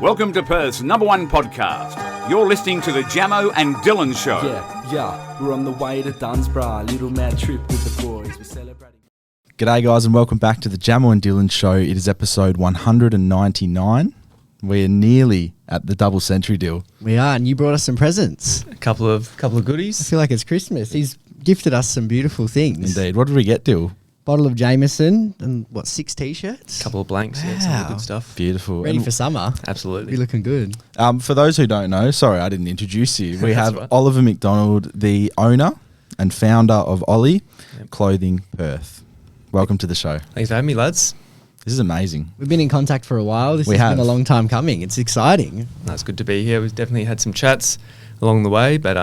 Welcome to Perth's #1 podcast. You're listening to the Jamo and Dylan Show. Yeah, we're on the way to Dunsborough. Little mad trip with the boys. We're celebrating. G'day guys and welcome back to the Jamo and Dylan Show. It is episode 199. We're nearly at the double century deal. We are, and you brought us some presents. A couple of goodies. I feel like it's Christmas. He's gifted us some beautiful things. Indeed. What did we get, Dill? Bottle of Jameson and 6 t-shirts? A couple of blanks, yeah, some of the good stuff. Beautiful. Ready And, for summer. Absolutely. You're looking good. for those who don't know, sorry I didn't introduce you. We have right. Oliver McDonald, the owner and founder of Ollie Clothing Perth. Welcome to the show. Thanks for having me, lads. This is amazing. We've been in contact for a while. This We has have. been a long time coming. It's exciting. No, it's good to be here. We've definitely had some chats along the way, but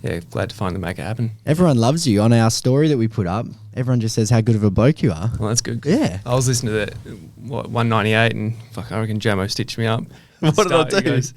yeah, glad to finally make it happen. Everyone loves you. On our story that we put up, everyone just says how good of a bloke you are. Well, that's good. Yeah. I was listening to the 198 and fuck, I reckon Jamo stitched me up. What did I do? He goes,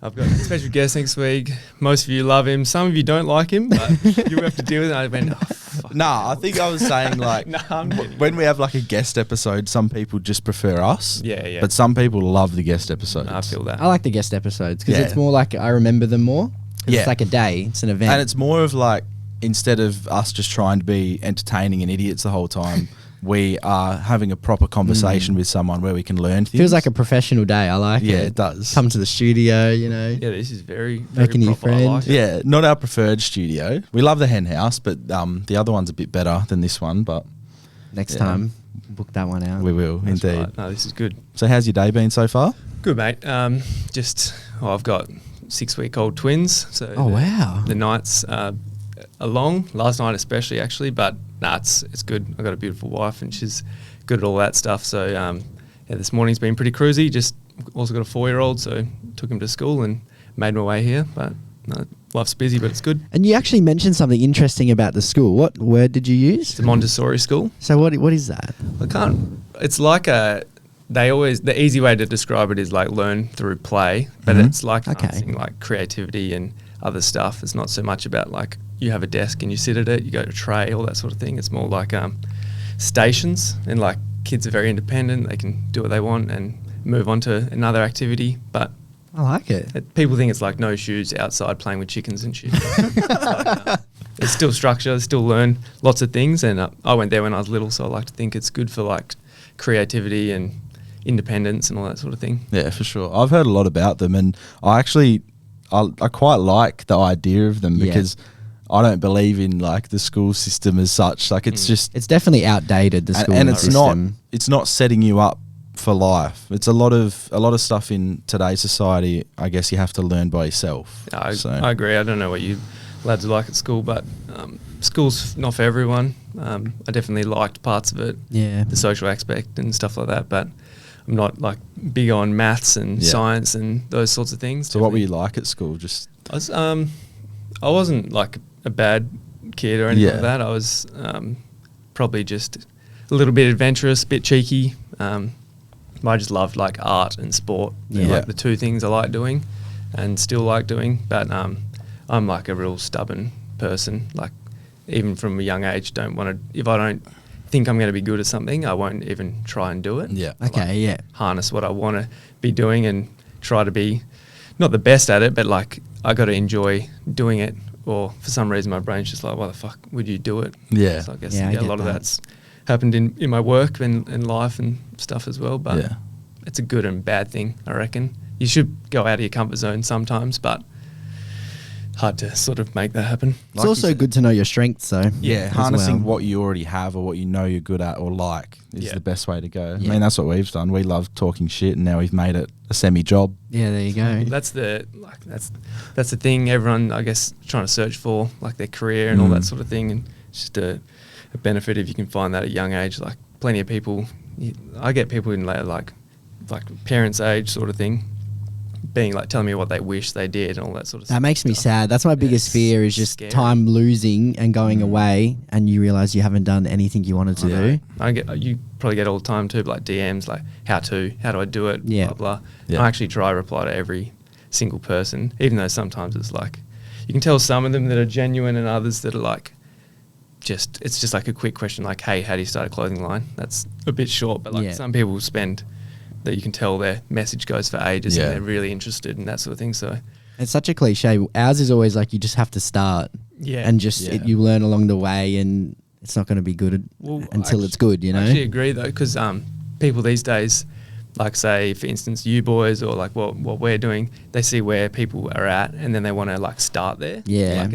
I've got a special guest next week. Most of you love him. Some of you don't like him, but you have to deal with it. I went, oh, fuck. Nah, I think I was saying like Nah, I'm kidding. when we have like a guest episode, some people just prefer us. Yeah. But some people love the guest episodes. I feel that. I like the guest episodes because Yeah. it's more like I remember them more. Yeah. It's like a day. It's an event. And it's more of like, instead of us just trying to be entertaining and idiots the whole time, we are having a proper conversation with someone where we can learn things. Feels like a professional day. I like it. Yeah, it does. Come to the studio, you know. Yeah, this is very Making new proper. I like friends. it. Yeah, not our preferred studio. We love the hen house, but the other one's a bit better than this one, but Next Yeah. time, book that one out. we will, That's indeed. right. No, this is good. So how's your day been so far? Good, mate. I've got 6-week-old twins. So Oh, wow. The nights are long. Last night especially, actually. But it's good. I've got a beautiful wife and she's good at all that stuff. So yeah, this morning's been pretty cruisy. Just also got a 4-year-old, so took him to school and made my way here. But no, life's busy, but it's good. And you actually mentioned something interesting about the school. What word did you use? It's a Montessori school. So what is that? I can't. It's like the easy way to describe it is like learn through play, but it's like Okay. dancing, like creativity and other stuff. It's not so much about like you have a desk and you sit at it, you go to a tray, all that sort of thing. It's more like stations, and like kids are very independent. They can do what they want and move on to another activity. But I like it. people think it's like no shoes outside playing with chickens and shit. It's still structure, still learn lots of things. And I went there when I was little, so I like to think it's good for like creativity and independence and all that sort of thing. Yeah, for sure. I've heard a lot about them, and I quite like the idea of them Yeah. because I don't believe in like the school system as such. Like it's just It's definitely outdated, the school and it's system. not setting you up for life. It's a lot of stuff in today's society. I guess you have to learn by yourself. I agree. I don't know what you lads are like at school, but school's not for everyone. I definitely liked parts of it, Yeah. the social aspect and stuff like that, but I'm not like big on maths and Yeah. science and those sorts of things. So what were you like at school? Just I wasn't like a bad kid or anything Yeah. like that. I was probably just a little bit adventurous, a bit cheeky. I just loved like art and sport. They're Yeah. like the two things I like doing and still like doing. But I'm like a real stubborn person. Like even from a young age, if I don't think I'm going to be good at something, I won't even try and do it. Yeah. Okay, yeah. Harness what I want to be doing and try to be not the best at it, but like I got to enjoy doing it. Or for some reason, my brain's just like, why the fuck would you do it? Yeah. So I guess Yeah, I a get lot of that. that's happened in my work and life and stuff as well. But Yeah. it's a good and bad thing, I reckon. You should go out of your comfort zone sometimes, but hard to sort of make that happen. It's also good to know your strengths, though. Yeah, as harnessing well. what you already have or what you know you're good at or like is Yeah. the best way to go. Yeah. I mean, that's what we've done. We love talking shit, and now we've made it a semi-job. Yeah, there you go. That's the thing everyone, I guess, trying to search for, like their career and all that sort of thing. And it's just a benefit if you can find that at a young age. Like plenty of people, I get people in like parents' age sort of thing, being like telling me what they wish they did and all that sort of stuff. That makes me sad. That's my biggest it's fear is just scary. time losing and going away and you realise you haven't done anything you wanted to do. You probably get all the time too, but like DMs, like how do I do it? Yeah. Blah, blah. Yeah. I actually try to reply to every single person, even though sometimes it's like, you can tell some of them that are genuine and others that are like, it's just like a quick question like, hey, how do you start a clothing line? That's a bit short, but like Yeah. some people spend that you can tell their message goes for ages Yeah. and they're really interested in that sort of thing. So It's such a cliche. Ours is always like you just have to start, yeah, and just Yeah. you learn along the way, and it's not going to be good until it's good. You know. I actually agree though, because people these days, like say for instance you boys or like what we're doing, they see where people are at and then they want to like start there. Yeah.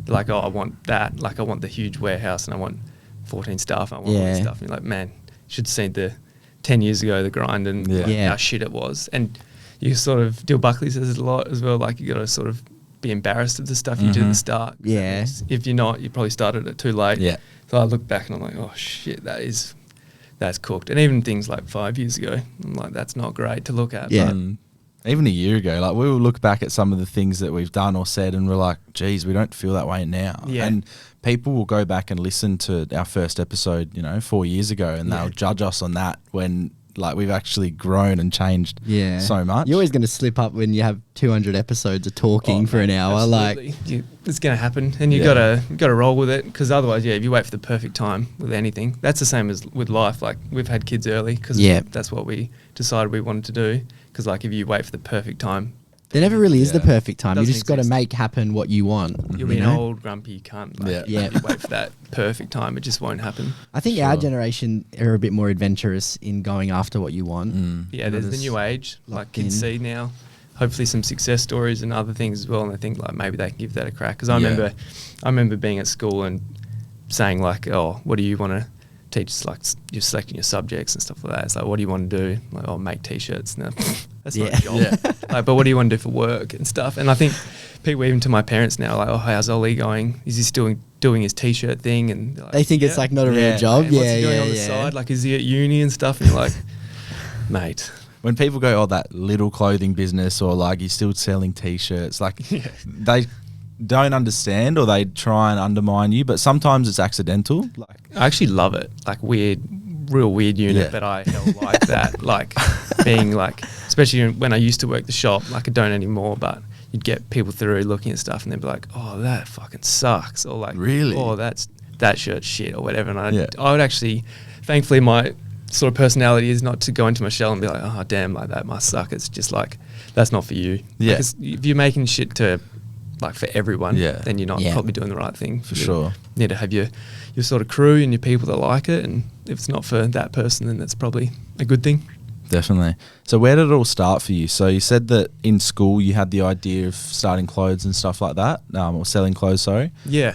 Like oh, I want that. Like I want the huge warehouse and I want 14 staff. I want all this Yeah. stuff. And you're like, man, you should have seen the 10 years ago the grind and Yeah. like, Yeah. how shit it was. And you sort of, Dill Buckley says it a lot as well. Like you got to sort of be embarrassed of the stuff you did at the start. Yeah. If you're not, you probably started it too late. Yeah. So I look back and I'm like, oh shit, that's cooked. And even things like 5 years ago, I'm like, that's not great to look at. Yeah. But Even a year ago, like we will look back at some of the things that we've done or said, and we're like, "Geez, we don't feel that way now." Yeah. And people will go back and listen to our first episode, 4 years ago, and they'll judge us on that when like we've actually grown and changed Yeah. so much. You're always going to slip up when you have 200 episodes of talking for an hour. absolutely. It's going to happen, and you Yeah. gotta roll with it, because otherwise, if you wait for the perfect time with anything, that's the same as with life. Like we've had kids early because that's what we decided we wanted to do. Because like if you wait for the perfect time, There never really is the Yeah. perfect time. You Doesn't just got to exist. make happen what you want. you'll be you an know? old grumpy cunt. Like, Yeah. Yeah. If you wait for that perfect time, it just won't happen. I think our generation are a bit more adventurous in going after what you want. Yeah, there's the new age. Like locked kids in. see now, hopefully some success stories and other things as well, and they think like maybe they can give that a crack. Because I remember being at school and saying like, oh, what do you want to teach? It's like you're selecting your subjects and stuff like that. It's like, what do you want to do? Like, oh, make t-shirts. No, that's not a job. Yeah. Like, but what do you want to do for work and stuff? And I think people, even to my parents now, like, oh, how's Ollie going? Is he still doing his t-shirt thing? And they're like, They think it's like not a real Yeah. job. and what's Yeah, he doing yeah, on the yeah. side? Like, is he at uni and stuff? And you're like, mate. When people go, "Oh, that little clothing business," or like you're still selling t-shirts, like they don't understand or they try and undermine you, but sometimes it's accidental. Like I actually love it. Like real weird unit, Yeah. but I held like that. Like being like, especially when I used to work the shop, like I don't anymore, but you'd get people through looking at stuff and they'd be like, oh, that fucking sucks. Or like, Really? oh, that shirt's shit or whatever. And Yeah. I would actually, thankfully my sort of personality is not to go into my shell and be like, oh, damn, like that must suck. It's just like, that's not for you. Yeah. Because if you're making shit to, like for everyone, Yeah. then you're not Yeah. probably doing the right thing. For You sure. need to have your sort of crew and your people that like it, and if it's not for that person, then that's probably a good thing. Definitely. So where did it all start for you? So you said that in school you had the idea of starting clothes and stuff like that, or selling clothes, sorry. Yeah.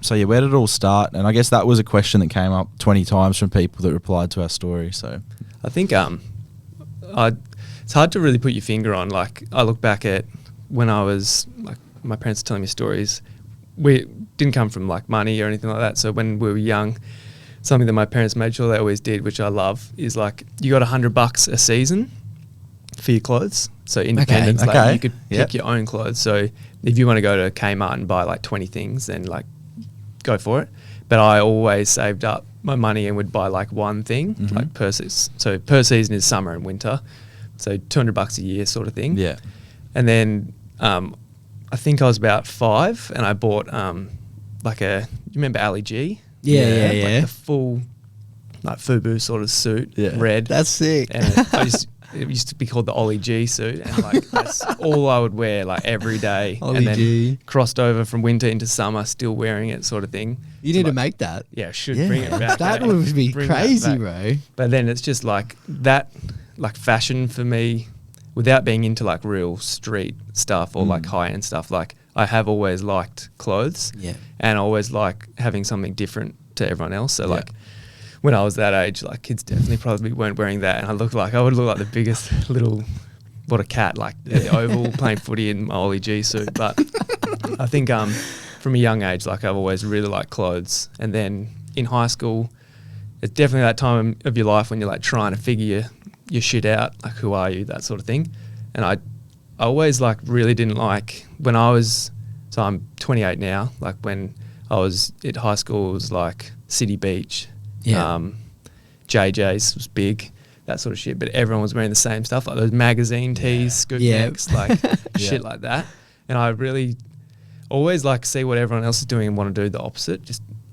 So yeah, where did it all start? And I guess that was a question that came up 20 times from people that replied to our story. So I think it's hard to really put your finger on. Like I look back at when I was like, my parents are telling me stories. We didn't come from like money or anything like that. So when we were young, something that my parents made sure they always did, which I love, is like you got $100 a season for your clothes. So independence, Okay. like you could Yep. pick your own clothes. So if you want to go to Kmart and buy like 20 things, then like go for it. But I always saved up my money and would buy like one thing, like per season. So per season is summer and winter. So $200 a year sort of thing. yeah. And then I think I was about 5 and I bought like you remember Ali G? Yeah. Like the full like FUBU sort of suit, Yeah. red. That's sick. And it used to be called the Ollie G suit, and like that's all I would wear like every day. Ollie and then G. crossed over from winter into summer, still wearing it, sort of thing. You So, need to like, make that. Yeah, should bring it back. That eh? would be Bring that crazy, back. bro. But then it's just like that, like fashion for me, without being into like real street stuff or like high end stuff. Like I have always liked clothes, Yeah. and I always like having something different to everyone else. So like when I was that age, like kids definitely probably weren't wearing that, and I would look like the biggest little, what a cat, like at the Oval playing footy in my Ollie G suit. But I think from a young age, like I've always really liked clothes, and then in high school, it's definitely that time of your life when you're like trying to figure your shit out, like who are you, that sort of thing. And I always like really didn't like when I was, so I'm 28 now, like when I was at high school, it was like City Beach, Yeah. JJ's was big, that sort of shit, but everyone was wearing the same stuff, like those magazine tees, scoop Yeah. necks, like shit like that. And I really always like see what everyone else is doing and want to do the opposite.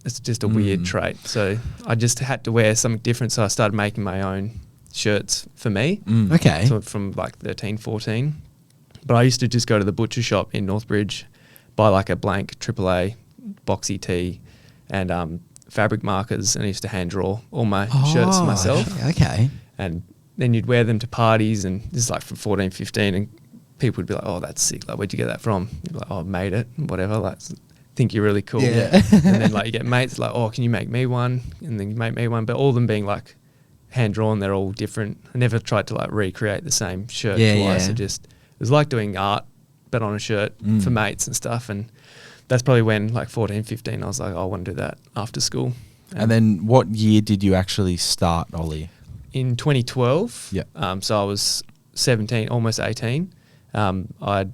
It's just a weird trait. So I just had to wear something different, so I started making my own shirts for me. Okay. So from like 13, 14. But I used to just go to the butcher shop in Northbridge, buy like a blank AAA boxy tee and fabric markers, and I used to hand draw all my shirts myself. Okay. And then you'd wear them to parties, and this is like from 14, 15, and people would be like, oh, that's sick. Like, where'd you get that from? You'd be like, oh, I made it, whatever. Like, think you're really cool. Yeah. And then like you get mates like, oh, can you make me one? And then you make me one. But all of them being like hand drawn, they're all different. I never tried to like recreate the same shirt twice. It was like doing art, but on a shirt for mates and stuff. And that's probably when like 14, 15, I was like, oh, I want to do that after school. And then what year did you actually start, Ollie? In 2012. Yeah. So I was 17, almost 18. I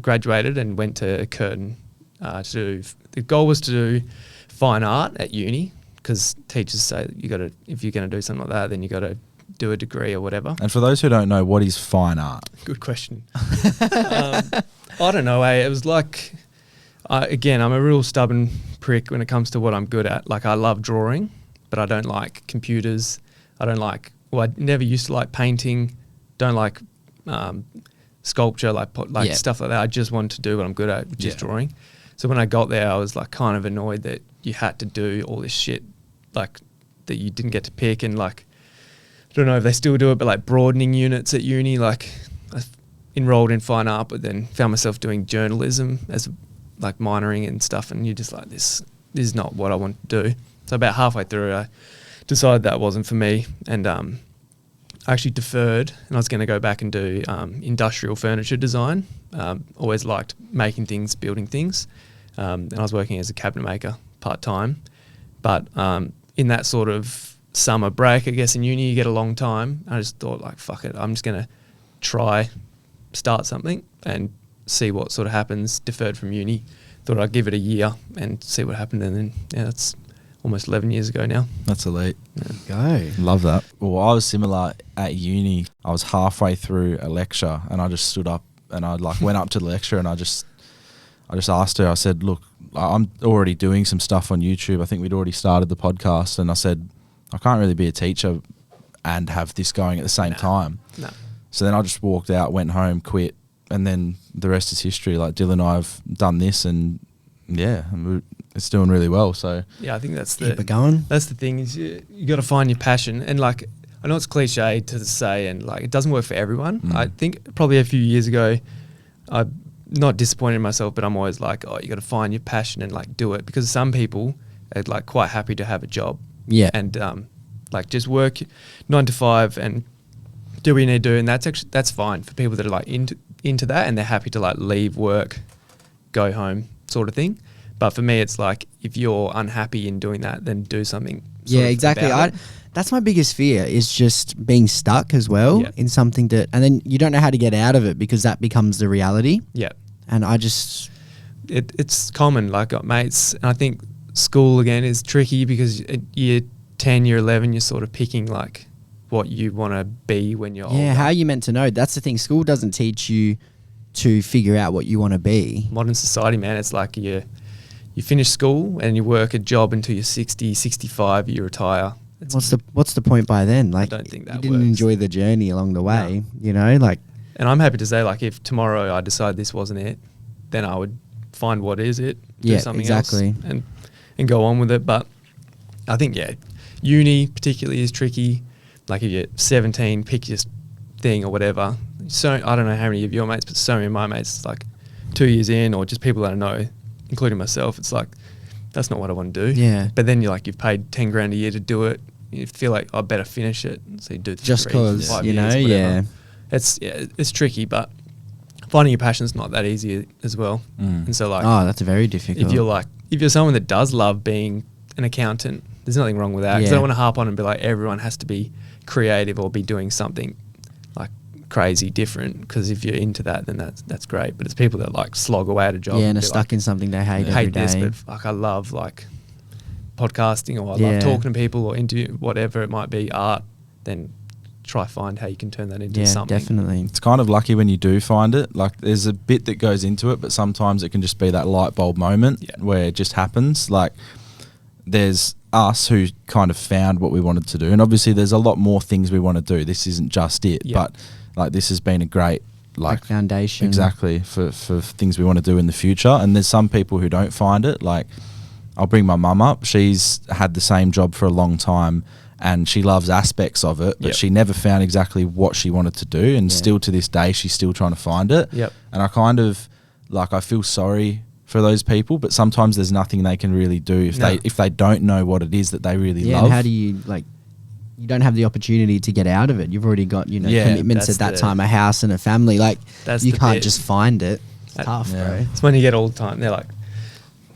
graduated and went to Curtin the goal was to do fine art at uni, because teachers say that if you're going to do something like that, then you got to do a degree or whatever. And for those who don't know, what is fine art? Good question. I don't know. It was like, again, I'm a real stubborn prick when it comes to what I'm good at. Like, I love drawing, but I don't like computers. I never used to like painting. Don't like sculpture, like stuff like that. I just wanted to do what I'm good at, which is drawing. So when I got there, I was like kind of annoyed that you had to do all this shit, like that you didn't get to pick. And like, I don't know if they still do it, but like broadening units at uni, like I enrolled in fine art, but then found myself doing journalism as like minoring and stuff. And you're just like, this is not what I want to do. So about halfway through, I decided that wasn't for me. And I actually deferred, and I was going to go back and do industrial furniture design. Always liked making things, building things. And I was working as a cabinet maker part-time. But in that sort of summer break, I guess in uni you get a long time. I just thought like, fuck it, I'm just going to start something and see what sort of happens. Deferred from uni. Thought I'd give it a year and see what happened. And then, that's almost 11 years ago now. That's elite. Go. Love that. Well, I was similar at uni. I was halfway through a lecture and I just stood up and I like went up to the lecturer and I just asked her, I said, look, I'm already doing some stuff on YouTube. I think we'd already started the podcast, and I said, I can't really be a teacher and have this going at the same time. No. So then I just walked out, went home, quit, and then the rest is history. Like Dylan and I have done this, and it's doing really well. So yeah, I think keep it going. That's the thing, is you got to find your passion. And like, I know it's cliche to say, and like it doesn't work for everyone. I think probably a few years ago, I'm not disappointed in myself, but I'm always like, oh, you got to find your passion and like do it, because some people are like quite happy to have a job. Yeah. And like just work 9 to 5 and do what you need to do, and that's fine for people that are like into that and they're happy to like leave work, go home sort of thing. But for me, it's like, if you're unhappy in doing that, then do something. Yeah, exactly. That's my biggest fear, is just being stuck as well in something and then you don't know how to get out of it, because that becomes the reality. Yeah. And I just... It's common. Like, got mates, and I think school again is tricky, because at year 10, year 11, you're sort of picking like what you want to be when you're older. Yeah, how are you meant to know? That's the thing. School doesn't teach you to figure out what you want to be. Modern society, man, it's like you finish school and you work a job until you're 60, 65, you retire. What's the point by then? Like, I don't think that you didn't works. enjoy the journey along the way, you know? Like, and I'm happy to say, like, if tomorrow I decide this wasn't it, then I would find what is it, do something else, and go on with it. But I think, uni particularly is tricky. Like, if you're 17, pick your thing or whatever. So I don't know how many of your mates, but so many of my mates, it's like 2 years in, or just people that I know, including myself, it's like, that's not what I want to do. Yeah. But then you've paid 10 grand a year to do it. You feel like, I better finish it. So you do the just because, 5 you years, know, whatever. It's tricky, but finding your passion's not that easy as well. And so like, that's very difficult. if you're someone that does love being an accountant, there's nothing wrong with that. Because I don't want to harp on and be like, everyone has to be creative or be doing something like crazy different, because if you're into that, then that's great. But it's people that like slog away at a job and are stuck in something they hate every day. This, but like, I love like podcasting, or I love talking to people, or interview, whatever it might be, art, then try find how you can turn that into something. Definitely. it's kind of lucky when you do find it. Like, there's a bit that goes into it, but sometimes it can just be that light bulb moment where it just happens. Like, there's us who kind of found what we wanted to do, and obviously there's a lot more things we want to do. This isn't just it, but like this has been a great like foundation exactly for things we want to do in the future. And there's some people who don't find it. Like I'll bring my mum up. She's had the same job for a long time and she loves aspects of it, but she never found exactly what she wanted to do, and still to this day she's still trying to find it. And I kind of like, I feel sorry for those people, but sometimes there's nothing they can really do if they don't know what it is that they really love. And how do you like? You don't have the opportunity to get out of it. You've already got commitments at that time, a house and a family. Like you can't just find it. It's tough, bro. It's when you get all the time. They're like,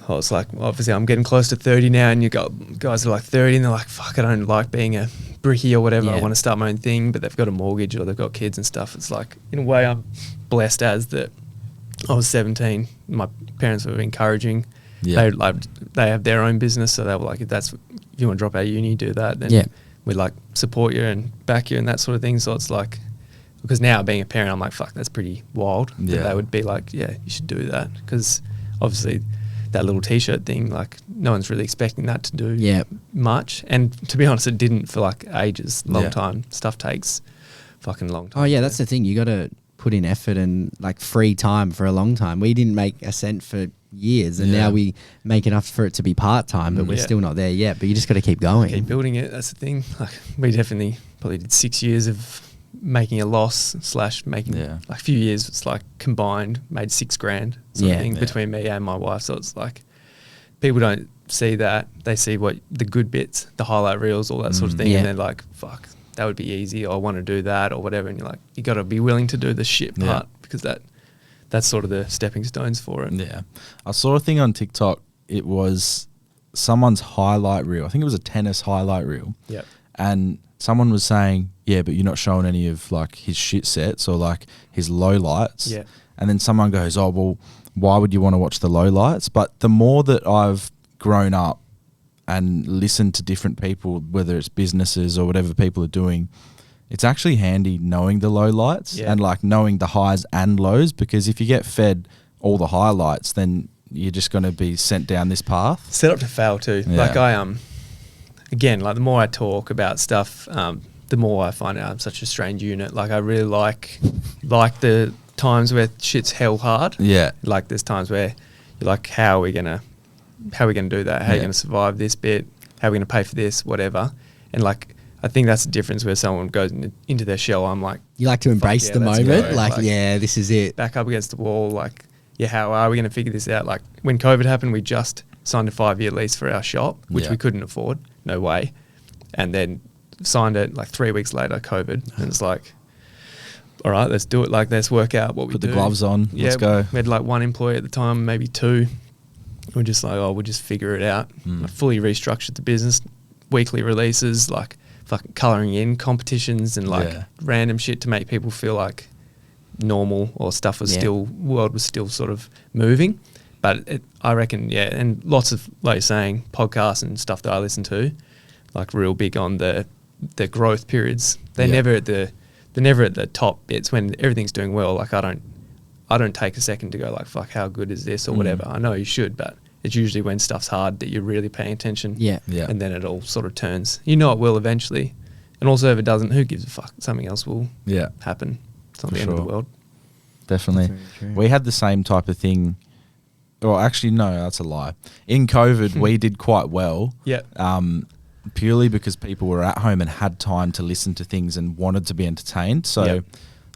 oh, it's like obviously I'm getting close to 30 now, and you got guys who are like 30, and they're like, fuck, I don't like being a brickie or whatever. I want to start my own thing, but they've got a mortgage or they've got kids and stuff. It's like, in a way, I'm blessed as that. I was 17. My parents were encouraging. They have their own business, so they were like, if you want to drop out of uni, do that. Then we like support you and back you and that sort of thing. So it's like, because now being a parent, I'm like, fuck, that's pretty wild. That they would be like, yeah, you should do that, because obviously that little T-shirt thing, like no one's really expecting that to do much. And to be honest, it didn't for like ages, long time. Stuff takes fucking long time. Oh yeah, that's the thing. You got to put in effort and like free time for a long time. We didn't make a cent for years, and now we make enough for it to be part-time, but we're still not there yet. But you just got to keep going. Keep building it. That's the thing. Like we definitely probably did 6 years of making a loss / making like a few years. It's like combined made $6,000 sort of thing between me and my wife. So it's like people don't see that. They see what the good bits, the highlight reels, all that sort of thing, and they're like, fuck, that would be easy, or I want to do that or whatever. And you're like, you got to be willing to do the shit part, because that's sort of the stepping stones for it. Yeah. I saw a thing on TikTok. It was someone's highlight reel. I think it was a tennis highlight reel. Yep. And someone was saying, yeah, but you're not showing any of like his shit sets or like his low lights. Yeah. And then someone goes, oh, well, why would you want to watch the low lights? But the more that I've grown up and listened to different people, whether it's businesses or whatever people are doing, it's actually handy knowing the low lights and like knowing the highs and lows, because if you get fed all the highlights, then you're just going to be sent down this path. Set up to fail too. Like again, like the more I talk about stuff, the more I find out I'm such a strange unit. Like I really like the times where shit's hell hard. Yeah. Like there's times where you're like, how are we gonna do that? How are you gonna survive this bit? How are we gonna pay for this? Whatever. And like, I think that's the difference where someone goes into their shell. I'm like, you like to embrace the moment. Like, this is it. Back up against the wall. Like, how are we gonna figure this out? Like when COVID happened, we just signed a 5-year lease for our shop, which we couldn't afford. No way. And then signed it like 3 weeks later, COVID. And it's like, all right, let's do it. Like, let's work out what we do. Put the gloves on. Let's go. We had like one employee at the time, maybe two. We're just like, we'll just figure it out. I fully restructured the business, weekly releases, like fucking colouring in competitions and like random shit to make people feel like normal or stuff was world was still sort of moving. But I reckon, and lots of, like you're saying, podcasts and stuff that I listen to, like real big on the growth periods. They're never at the top bits when everything's doing well. Like I don't take a second to go like, fuck, how good is this or whatever. I know you should, but it's usually when stuff's hard that you're really paying attention. Yeah. And then it all sort of turns. You know it will eventually. And also if it doesn't, who gives a fuck? Something else will happen. It's not the end of the world. Definitely. We had the same type of thing. Well, actually, no, that's a lie. In COVID, we did quite well. Yeah. Purely because people were at home and had time to listen to things and wanted to be entertained. So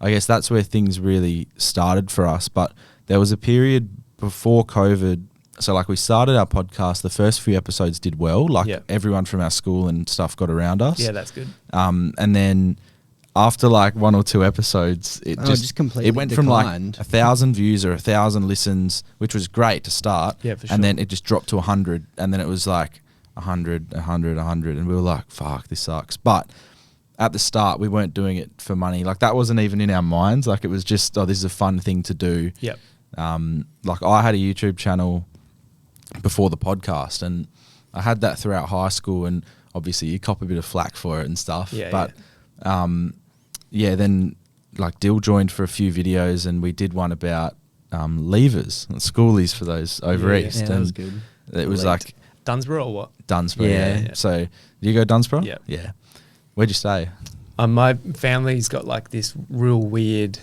I guess that's where things really started for us. But there was a period before COVID. So like we started our podcast, the first few episodes did well. Like everyone from our school and stuff got around us. Yeah, that's good. And then after like 1 or 2 episodes, it just completely went declined. from like 1,000 views or 1,000 listens, which was great to start. Yeah, for sure. And then it just dropped to 100. And then it was like 100. And we were like, fuck, this sucks. But at the start, we weren't doing it for money. Like that wasn't even in our minds. Like it was just, this is a fun thing to do. Yep. Like I had a YouTube channel before the podcast, and I had that throughout high school, and obviously you cop a bit of flack for it and stuff. Yeah, but then like Dill joined for a few videos, and we did one about leavers and schoolies for those over east. Yeah, that was good. It was like Dunsborough or what? Dunsborough. Yeah. Yeah. So you go Dunsborough? Yeah. Yeah. Where'd you stay? My family's got like this real weird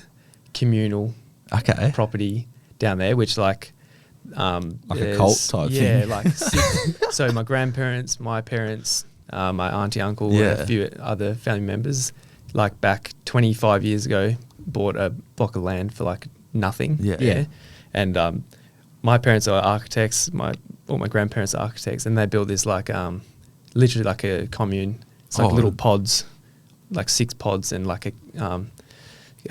communal Okay. property down there, which like a there's- cult type yeah, thing. like so my grandparents, my parents, my auntie, uncle, Yeah. and a few other family members, like back 25 years ago, bought a block of land for like nothing. Yeah. Yeah. And my parents are architects. My grandparents are architects, and they built this like literally like a commune. It's like Oh. little pods, like 6 pods, and like a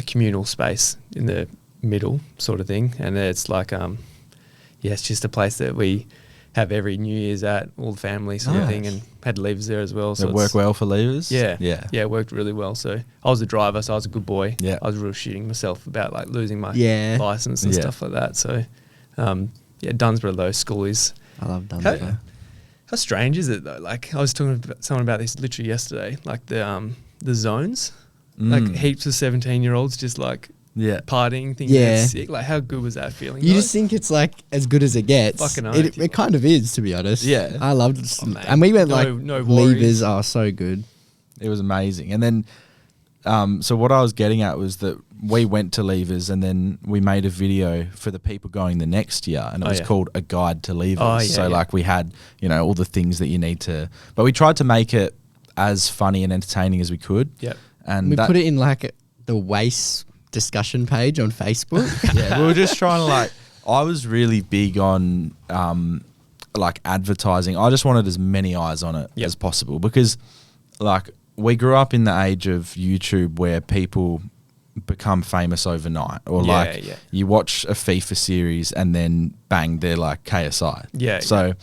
communal space in the middle, sort of thing. And it's like it's just a place that we have every New Year's at, all the family sort of thing, Nice. and had leavers there as well. So It work it's- well for leavers? Yeah, Yeah. it worked really well. So I was the driver, so I was a good boy. Yeah. I was real shitting myself about like losing my Yeah. license and Yeah. stuff like that. So Dunsborough though, schoolies. I love Dunsborough. How strange is it though? Like I was talking to someone about this literally yesterday. Like the zones, like heaps of 17-year-olds just like Yeah. partying, thinking Yeah. they're sick. Like how good was that feeling? You though? just think it's like as good as it gets. Fucking oath, it, yeah. it kind of is, to be honest. Yeah. I loved it. Oh, man. And we went No- like no worries. levers are so good. It was amazing. And then, so what I was getting at was that we went to Levers and then we made a video for the people going the next year, and it Oh, was yeah. called A Guide to Levers. Oh, yeah, so yeah. like we had, all the things that you need to, but we tried to make it as funny and entertaining as we could. Yep. And We that- put it in like the waste discussion page on Facebook. yeah, we were just trying to like, I was really big on like advertising. I just wanted as many eyes on it Yep. as possible because like we grew up in the age of YouTube where people become famous overnight, or Yeah, like yeah. you watch a FIFA series and then bang, they're like KSI. Yeah, So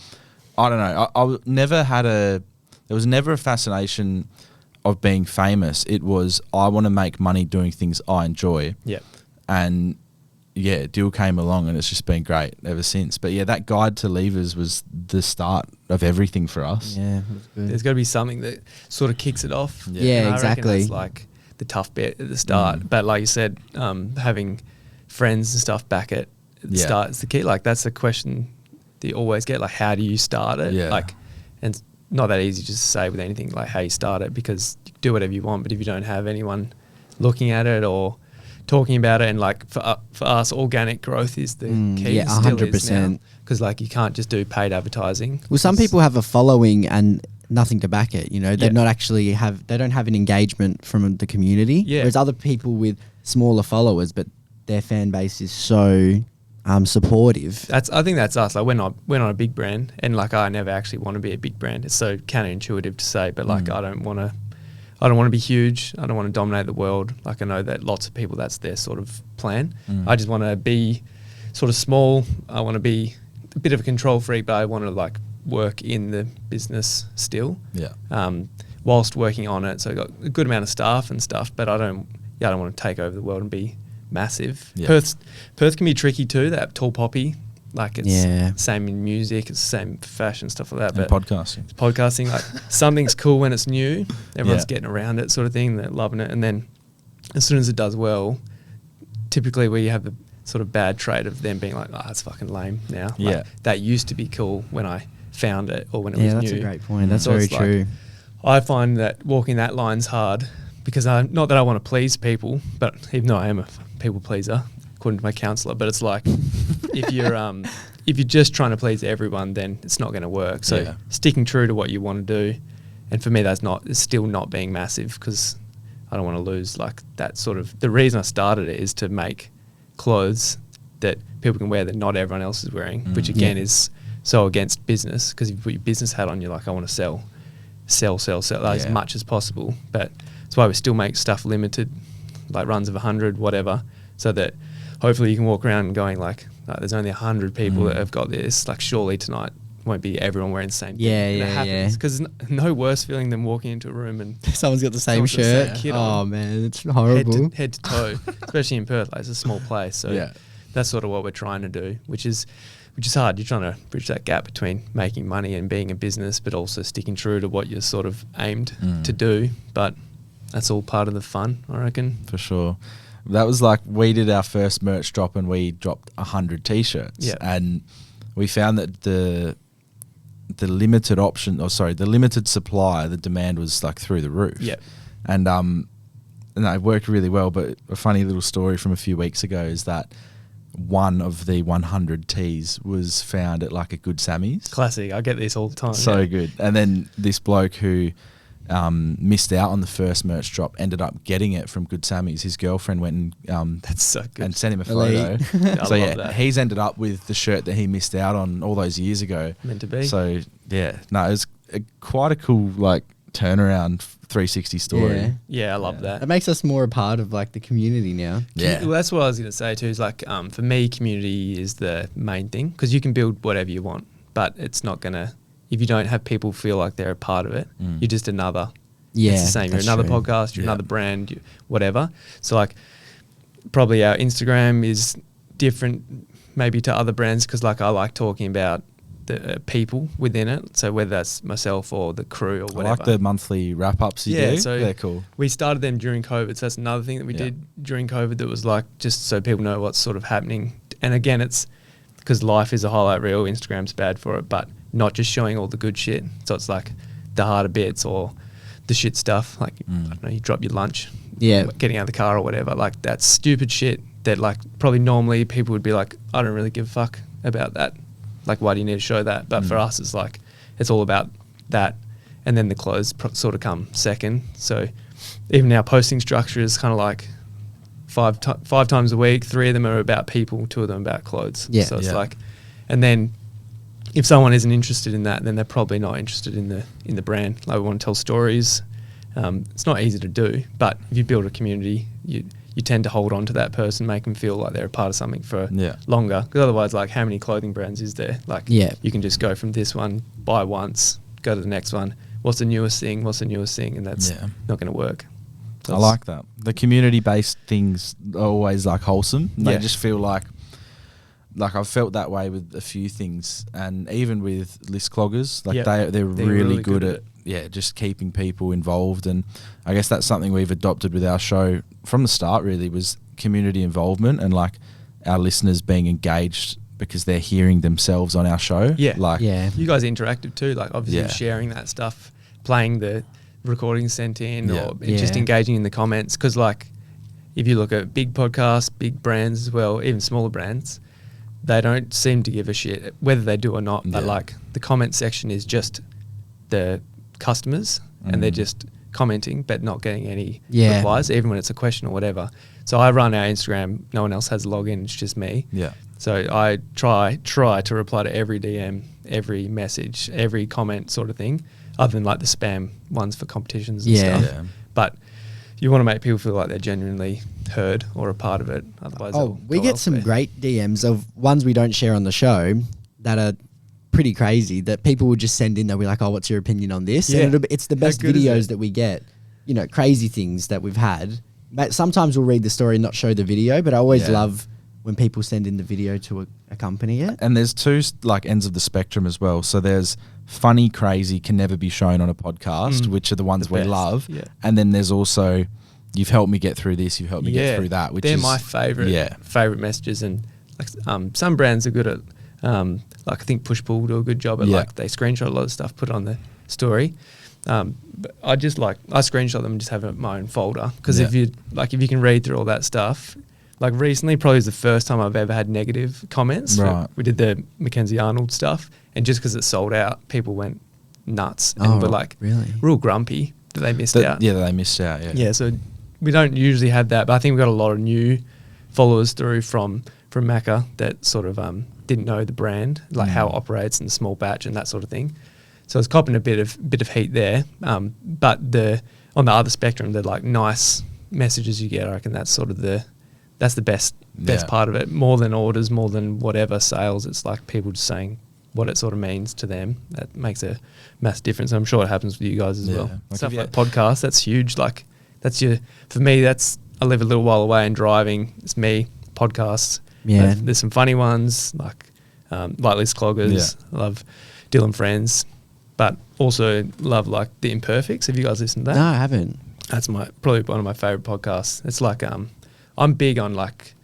I don't know. I never had there was never a fascination of being famous. It was, I want to make money doing things I enjoy. Yeah. And yeah, Dill came along and it's just been great ever since. But yeah, that guide to levers was the start of everything for us. Yeah, it was good. There's got to be something that sort of kicks it off. Yeah. Yeah, And I reckon exactly. that's like the tough bit at the start. But like you said, having friends and stuff back at the Yeah. start is the key. Like that's the question that you always get. Like, how do you start it? Yeah. Like, and it's not that easy just to say with anything like how you start it, because you can do whatever you want. But if you don't have anyone looking at it or talking about it, and like for us, organic growth is the key. yeah, 100%. Because like you can't just do paid advertising. Well, some 'cause- people have a following and nothing to back it. They're Yeah. not actually they don't have an engagement from the community. Yeah. Whereas other people with smaller followers, but their fan base is so supportive. I think that's us. Like we're not a big brand, and like I never actually want to be a big brand. It's so counterintuitive to say, but like I don't want to be huge. I don't want to dominate the world. Like I know that lots of people, that's their sort of plan. I just want to be sort of small. I want to be a bit of a control freak, but I want to like work in the business still. Yeah. Whilst working on it, so I got a good amount of staff and stuff, but I don't want to take over the world and be massive. Yeah. Perth can be tricky too. That tall poppy, like it's Yeah. same in music, it's the same for fashion, stuff like that. And But podcasting. podcasting, like something's cool when it's new, everyone's Yeah. getting around it, sort of thing. They're loving it, and then as soon as it does well, typically we have the sort of bad trait of them being like, "Oh, it's fucking lame now." Like, Yeah. that used to be cool when I found it or when it Yeah, was that's new. a great point. That's So very it's like- true. I find that walking that line's hard because not that I want to please people, but even though I am a people pleaser, according to my counsellor, but it's like if you're just trying to please everyone, then it's not going to work. So Yeah. sticking true to what you want to do, and for me, it's still not being massive because I don't want to lose like that sort of. The reason I started it is to make clothes that people can wear that not everyone else is wearing, which again is so against business, because if you put your business hat on, you're like, I want to sell as Yeah. much as possible. But that's why we still make stuff limited, like runs of 100, whatever, so that hopefully you can walk around going like, there's only 100 people that have got this. Like surely tonight won't be everyone wearing the same thing. Yeah, And yeah, it happens because no worse feeling than walking into a room and Someone's got the same Someone's got the shirt. same kit Oh on. man, it's horrible. head to toe, especially in Perth. Like it's a small place, so Yeah. that's sort of what we're trying to do, which is hard. You're trying to bridge that gap between making money and being a business, but also sticking true to what you're sort of aimed to do. But that's all part of the fun, I reckon. For sure. That was like, we did our first merch drop and we dropped 100 t-shirts. Yeah. And we found that the limited the limited supply, the demand was like through the roof. Yep. And it worked really well. But a funny little story from a few weeks ago is that one of the 100 teas was found at like a Good Sammy's. Classic. I get this all the time. So good. And then this bloke who missed out on the first merch drop ended up getting it from Good Sammy's. His girlfriend went and That's so good. and sent him a Elite. photo. I So love that. he's ended up with the shirt that he missed out on all those years ago. Meant to be. So yeah, no, it was quite a cool like turnaround 360 story. Yeah. Yeah, I love that. It makes us more a part of like the community now. Yeah. Well, that's what I was going to say too. Is like for me, community is the main thing because you can build whatever you want, but it's not gonna. If you don't have people feel like they're a part of it, you're just another. Yeah, It's the same. You're that's another true. podcast. You're Yeah. another brand. Whatever. So like, probably our Instagram is different, maybe to other brands because like I like talking about the people within it. So whether that's myself or the crew or I whatever. like the monthly wrap-ups you do. So they're cool. We started them during COVID, so that's another thing that we Yeah. did during COVID that was like just so people know what's sort of happening. And again, it's because life is a highlight reel. Instagram's bad for it, but not just showing all the good shit. So it's like the harder bits or the shit stuff. Like I don't know, you drop your lunch, Yeah. getting out of the car or whatever. Like that stupid shit that like probably normally people would be like, I don't really give a fuck about that. Like, why do you need to show that? But for us, it's like, it's all about that. And then the clothes sort of come second. So even our posting structure is kind of like five times a week. 3 of them are about people, 2 of them about clothes. Yeah. So it's Yeah. like, and then if someone isn't interested in that, then they're probably not interested in the brand. Like, we want to tell stories. It's not easy to do, but if you build a community, you tend to hold on to that person, make them feel like they're a part of something for longer. Because otherwise, like, how many clothing brands is there? Like, you can just go from this one, buy once, go to the next one. What's the newest thing? And that's not going to work. So I like that. The community-based things are always like wholesome. They Yeah. just feel like I've felt that way with a few things, and even with list cloggers, like Yeah. they're really good at just keeping people involved. And I guess that's something we've adopted with our show from the start. Really, was community involvement and like our listeners being engaged because they're hearing themselves on our show. Yeah. like You guys are interactive too, like obviously Yeah. sharing that stuff, playing the recordings sent in, Yeah. or just engaging in the comments. Because like, if you look at big podcasts, big brands as well, even smaller brands, they don't seem to give a shit whether they do or not. But Yeah. like, the comment section is just the customers, and they're just commenting but not getting any replies, even when it's a question or whatever. So I run our Instagram. No one else has a login. It's just me. Yeah. So I try to reply to every DM, every message, every comment sort of thing, other than like the spam ones for competitions and stuff. Yeah. But you want to make people feel like they're genuinely heard or a part of it. Otherwise, Oh, they'll we go get some elsewhere. great DMs of ones we don't share on the show that are pretty crazy that people would just send in. They'll be like, "Oh, what's your opinion on this?" Yeah. And it's the How best good is videos it? that we get. You know, crazy things that we've had. But sometimes we'll read the story and not show the video. But I always Yeah. love when people send in the video to accompany it. And there's two like ends of the spectrum as well. So there's funny, crazy, can never be shown on a podcast, which are the ones The we best, love. yeah. And then there's also, you've helped me get through this, you've helped me get through that, which they're is my favorite messages. And like some brands are good at like I think Push Pull do a good job at like they screenshot a lot of stuff, put it on the story. But I screenshot them and just have it in my own folder because if you can read through all that stuff. Like recently, probably was the first time I've ever had negative comments. Right. We did the Mackenzie Arnold stuff, and just because it sold out, people went nuts and Oh, were like really? real grumpy that they missed out. Yeah, they missed out. Yeah. Yeah, so we don't usually have that, but I think we got a lot of new followers through from Macca that sort of didn't know the brand, like how it operates in the small batch and that sort of thing. So it's copping a bit of heat there. But on the other spectrum, the like nice messages you get, I reckon that's sort of that's the best part of it. More than orders, more than whatever sales, it's like people just saying what it sort of means to them. That makes a massive difference. I'm sure it happens with you guys as well. Like Stuff if like podcasts, that's huge. Like for me, I live a little while away and driving. It's me, podcasts. Yeah. There's some funny ones like List Cloggers. I love Dylan Friends, but also love like The Imperfects. Have you guys listened to that? No, I haven't. That's probably one of my favorite podcasts. It's like I'm big on like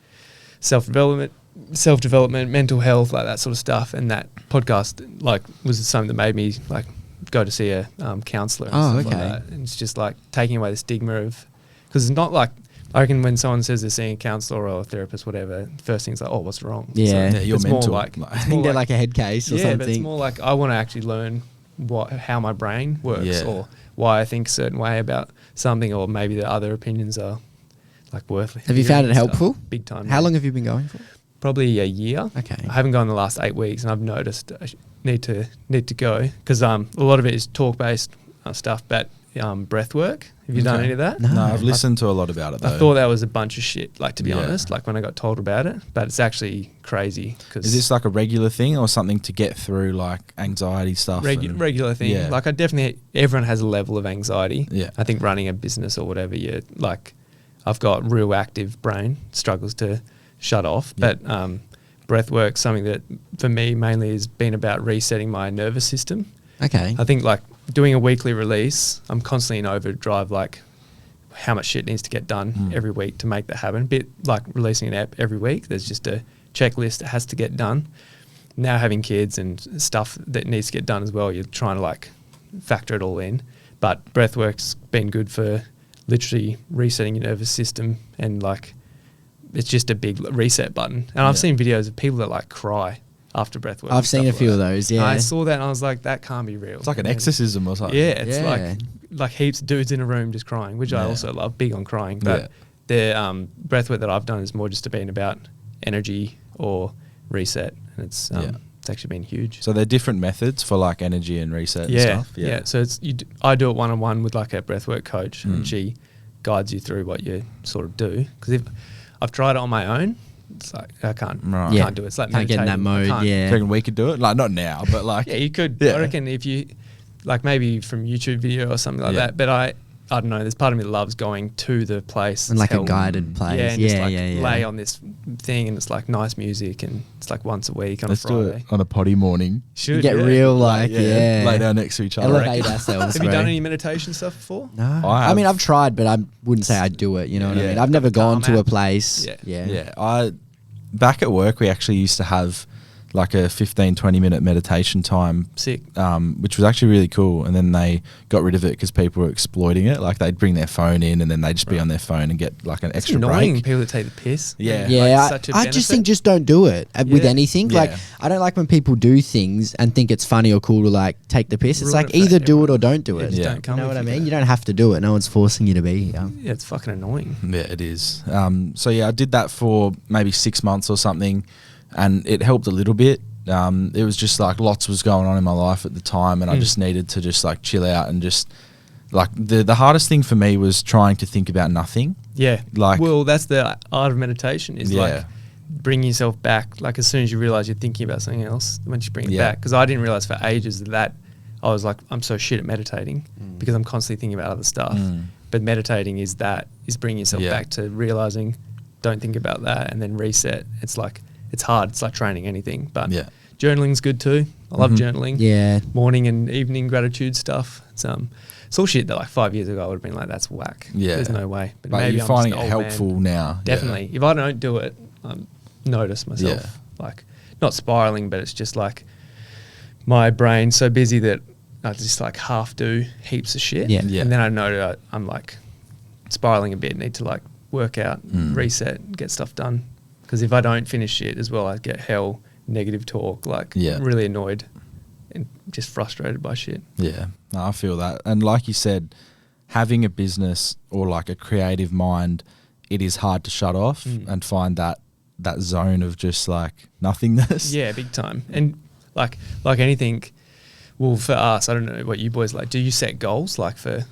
self-development self-development, mental health, like that sort of stuff. And that podcast like was something that made me like go to see a counsellor and stuff like that. And it's just like taking away the stigma of, because it's not like, I reckon when someone says they're seeing a counsellor or a therapist, whatever, the first thing's like, oh, what's wrong? Yeah. Yeah, you're it's mental. more like, I think they're like a head case or yeah, something. but it's more like I want to actually learn how my brain works Yeah. or why I think a certain way about something, or maybe the other opinions are like worthless. Have you found it helpful? Big time. How long have you been going for? Probably a year. Okay. I haven't gone the last 8 weeks, and I've noticed I need to go because a lot of it is talk based stuff, but breath work. Have you done Okay. any of that? No, I've listened to a lot about it though. I thought that was a bunch of shit, like, to be Yeah. honest, like when I got told about it, but it's actually crazy. Cause Is this like a regular thing or something to get through like anxiety stuff? and- regular thing. Yeah. Like everyone has a level of anxiety. Yeah. I think running a business or whatever, I've got real active brain, struggles to shut off. Yeah. But breath work's something that for me mainly has been about resetting my nervous system. Okay. I think like doing a weekly release, I'm constantly in overdrive, like how much shit needs to get done every week to make that happen. A bit like releasing an app every week. There's just a checklist that has to get done. Now having kids and stuff that needs to get done as well, you're trying to like factor it all in. But breathwork's been good for literally resetting your nervous system, and like it's just a big reset button. And I've seen videos of people that like cry after breathwork. I've seen a few of those, yeah. I saw that and I was like, that can't be real. It's like an And exorcism or something. yeah, it's Yeah. like heaps of dudes in a room just crying, which I Yeah. also love, big on crying. But the breathwork that I've done is more just been about energy or reset, and it's actually been huge. So they're different methods for like energy and reset yeah, and stuff. yeah. So I do it one-on-one with like a breathwork coach, Mm. and she guides you through what you sort of do. Because if I've tried it on my own, it's like I can't Right. can't do it. It's like Can't get in that meditating. I mode, can't- Do you yeah. reckon we could do it? Like not now, but like Yeah, you could. Yeah. I reckon if you, like maybe from YouTube video or something like Yeah. that. But I don't know. There's part of me that loves going to the place. And It's like a held- guided place. Yeah, and just Yeah, like yeah. lay on this thing, and it's like nice music, and it's like once a week on let's a do Friday. it on a potty morning. Should Get yeah. real, like, yeah. Lay down next to each other. Elevate ourselves, Have you bro. done any meditation stuff before? No. I I mean, have. I've tried, but I wouldn't say I do it, you know what I Yeah. mean? I've never gone Calm to a app. place. Yeah. Yeah. Back at work, we actually used to have like a 15-20 minute meditation time, Sick. which was actually really cool. And then they got rid of it because people were exploiting it. Like they'd bring their phone in and then they'd just be on their phone and get like an It's extra annoying break. people that take the piss. Yeah. Yeah, Like, such a I just benefit. think just don't do it with Yeah. anything. Yeah. Like, I don't like when people do things and think it's funny or cool to like take the piss. It's Ruin like it for either do it everyone. or don't do Yeah, it. just Yeah. don't You come know if what I you mean? go. You don't have to do it. No one's forcing you to be. Yeah, it's fucking annoying. Yeah, it is. So yeah, I did that for maybe 6 months or something, and it helped a little bit. It was just like lots was going on in my life at the time, and I just needed to just like chill out and just like the hardest thing for me was trying to think about nothing. Yeah. Like- well, that's the art of meditation is Yeah. like bring yourself back. Like as soon as you realize you're thinking about something else, once you bring it Yeah. back. Because I didn't realize for ages that I was like, I'm so shit at meditating because I'm constantly thinking about other stuff. Mm. But meditating is bringing yourself Yeah. back to realizing, don't think about that, and then reset. It's like, it's hard. It's like training anything. But Yeah. journaling's good too. I love Mhm. journaling. Yeah. Morning and evening gratitude stuff. It's all shit that like 5 years ago I would have been like, that's whack. Yeah. There's no way. But maybe you're I'm finding just it an old man. helpful now. Definitely. If I don't do it, notice myself. Yeah. Like, not spiraling, but it's just like my brain's so busy that I just like half do heaps of shit. Yeah. Yeah. And then I know that I'm like spiraling a bit, need to like work out, reset, get stuff done. Because if I don't finish shit as well, I get hell negative talk, like Yeah. really annoyed and just frustrated by shit. Yeah, no, I feel that. And like you said, having a business or like a creative mind, it is hard to shut off and find that zone of just like nothingness. Yeah, big time. And like anything, well, for us, I don't know what you boys like. Do you set goals like for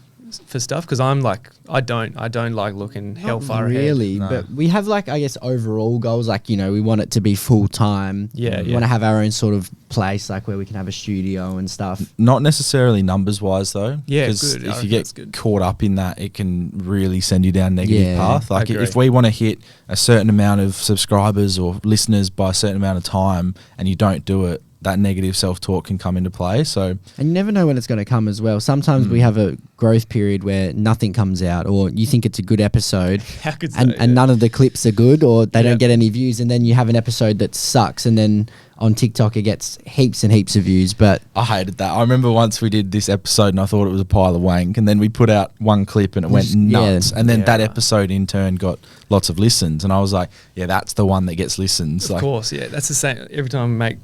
stuff? Because I'm like, I don't like looking hell Not far really, No. but we have like, I guess, overall goals. Like, you know, we want it to be full time. Yeah, We yeah. want to have our own sort of place, like where we can have a studio and stuff. Not necessarily numbers wise though. Yeah, 'cause good. I if reckon you that's get good. caught up in that, it can really send you down a negative Yeah, path. Like agree. if we want to hit a certain amount of subscribers or listeners by a certain amount of time and you don't do it, that negative self-talk can come into play. So And you never know when it's going to come as well. Sometimes we have a growth period where nothing comes out, or you think it's a good episode How could and none of the clips are good, or they Yeah. don't get any views, and then you have an episode that sucks, and then on TikTok it gets heaps and heaps of views. But I hated that. I remember once we did this episode and I thought it was a pile of wank, and then we put out one clip and it went nuts. And then that episode in turn got lots of listens, and I was like, yeah, that's the one that gets listens. Of course, yeah. That's the same. Every time I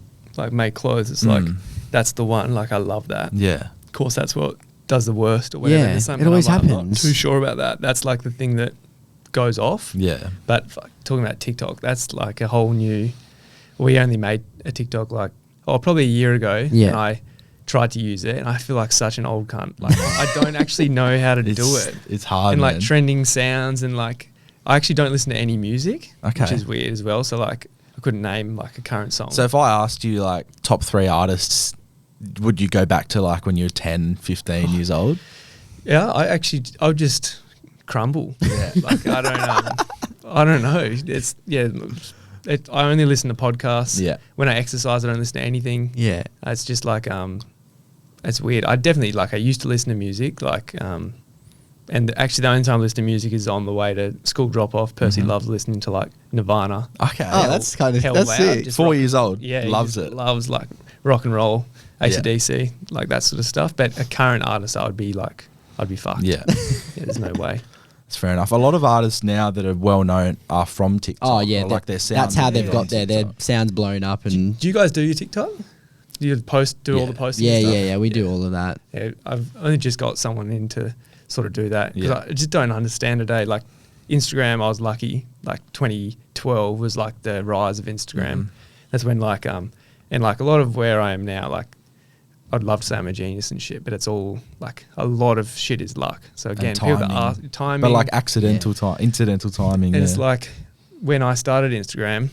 make clothes, it's like, that's the one. Like, I love that. Yeah. Of course, that's what does the worst or whatever. Yeah, There's something it always I'm not happens. too sure about that. That's like the thing that goes off. Yeah. But talking about TikTok, that's like a whole new. We only made a TikTok probably a year ago. Yeah. And I tried to use it, and I feel like such an old cunt. Like, I don't actually know how to do it. It's hard, And like man. trending sounds, and like I actually don't listen to any music, Okay. which is weird as well. So like I couldn't name like a current song. So if I asked you like top 3 artists, would you go back to like when you were 10, 15 years old? yeah, I would just crumble. Yeah, like I don't know. It's I only listen to podcasts. Yeah. When I exercise, I don't listen to anything. Yeah. It's just like it's weird. I definitely I used to listen to music and actually the only time I listen to music is on the way to school drop off. Percy loves listening to like Nirvana. Okay. oh, that's kind of Hell that's loud, sick. just 4 years old. Yeah, he Loves just it. Loves like rock and roll, AC/DC, like that sort of stuff. But a current artist, I'd be fucked. Yeah. Yeah, there's no way. It's fair enough. A lot of artists now that are well known are from TikTok. Oh yeah, or like their sound. that's how they've on got their TikTok. sounds blown up, and Do you guys do your TikTok? Do you do all the posting? yeah, and stuff? yeah, we do all of that. Yeah, I've only just got someone in to sort of do that because Yeah. I just don't understand today. Like Instagram, I was lucky. Like 2012 was like the rise of Instagram. That's when and like a lot of where I am now, like I'd love to say I'm a genius and shit, but it's all like a lot of shit is luck. So again, people that ask timing, But like incidental timing. and yeah. it's like when I started Instagram,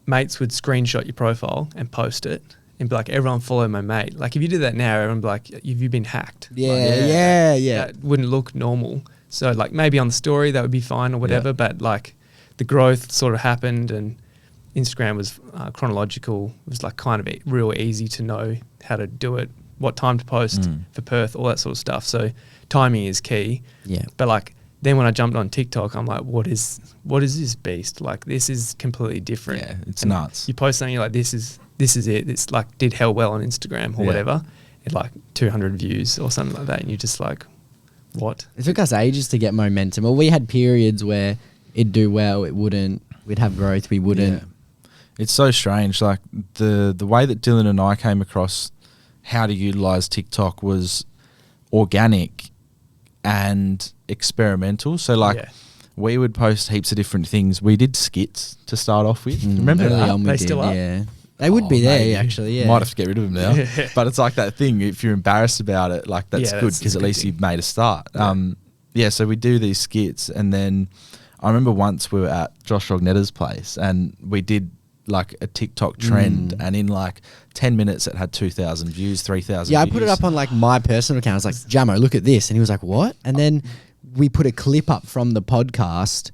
mates would screenshot your profile and post it and be like, everyone follow my mate. Like if you did that now, everyone would be like, have you been hacked? Yeah, Like, yeah. That wouldn't look normal. So like maybe on the story that would be fine or whatever, Yeah. but like the growth sort of happened and Instagram was chronological. It was like kind of real easy to know how to do it, what time to post for Perth, all that sort of stuff. So timing is key. Yeah. But like then when I jumped on TikTok, I'm like, what is this beast? Like this is completely different. Yeah, it's And nuts. You post something, you're like, this is it. It's like did hell well on Instagram or Yeah. whatever. It like 200 views or something like that, and you're just like, what? It took us ages to get momentum. Well, we had periods where it'd do well, it wouldn't. We'd have growth, we wouldn't. Yeah. It's so strange. Like the way that Dylan and I came across how to utilize TikTok was organic and experimental. So like Yeah. we would post heaps of different things. We did skits to start off with. Remember Early that? on we They did, still are? yeah. They would be Oh, there, maybe. actually, yeah. Might have to get rid of them now. Yeah. But it's like that thing. If you're embarrassed about it, like that's Yeah, good that's because a at good least thing. you've made a start. Yeah. So we do these skits, and then I remember once we were at Josh Rognetta's place, and we did like a TikTok trend, and in like 10 minutes it had 2,000 views, 3,000 Yeah, I views. put it up on like my personal account. I was like, Jamo, look at this. And he was like, what? And then we put a clip up from the podcast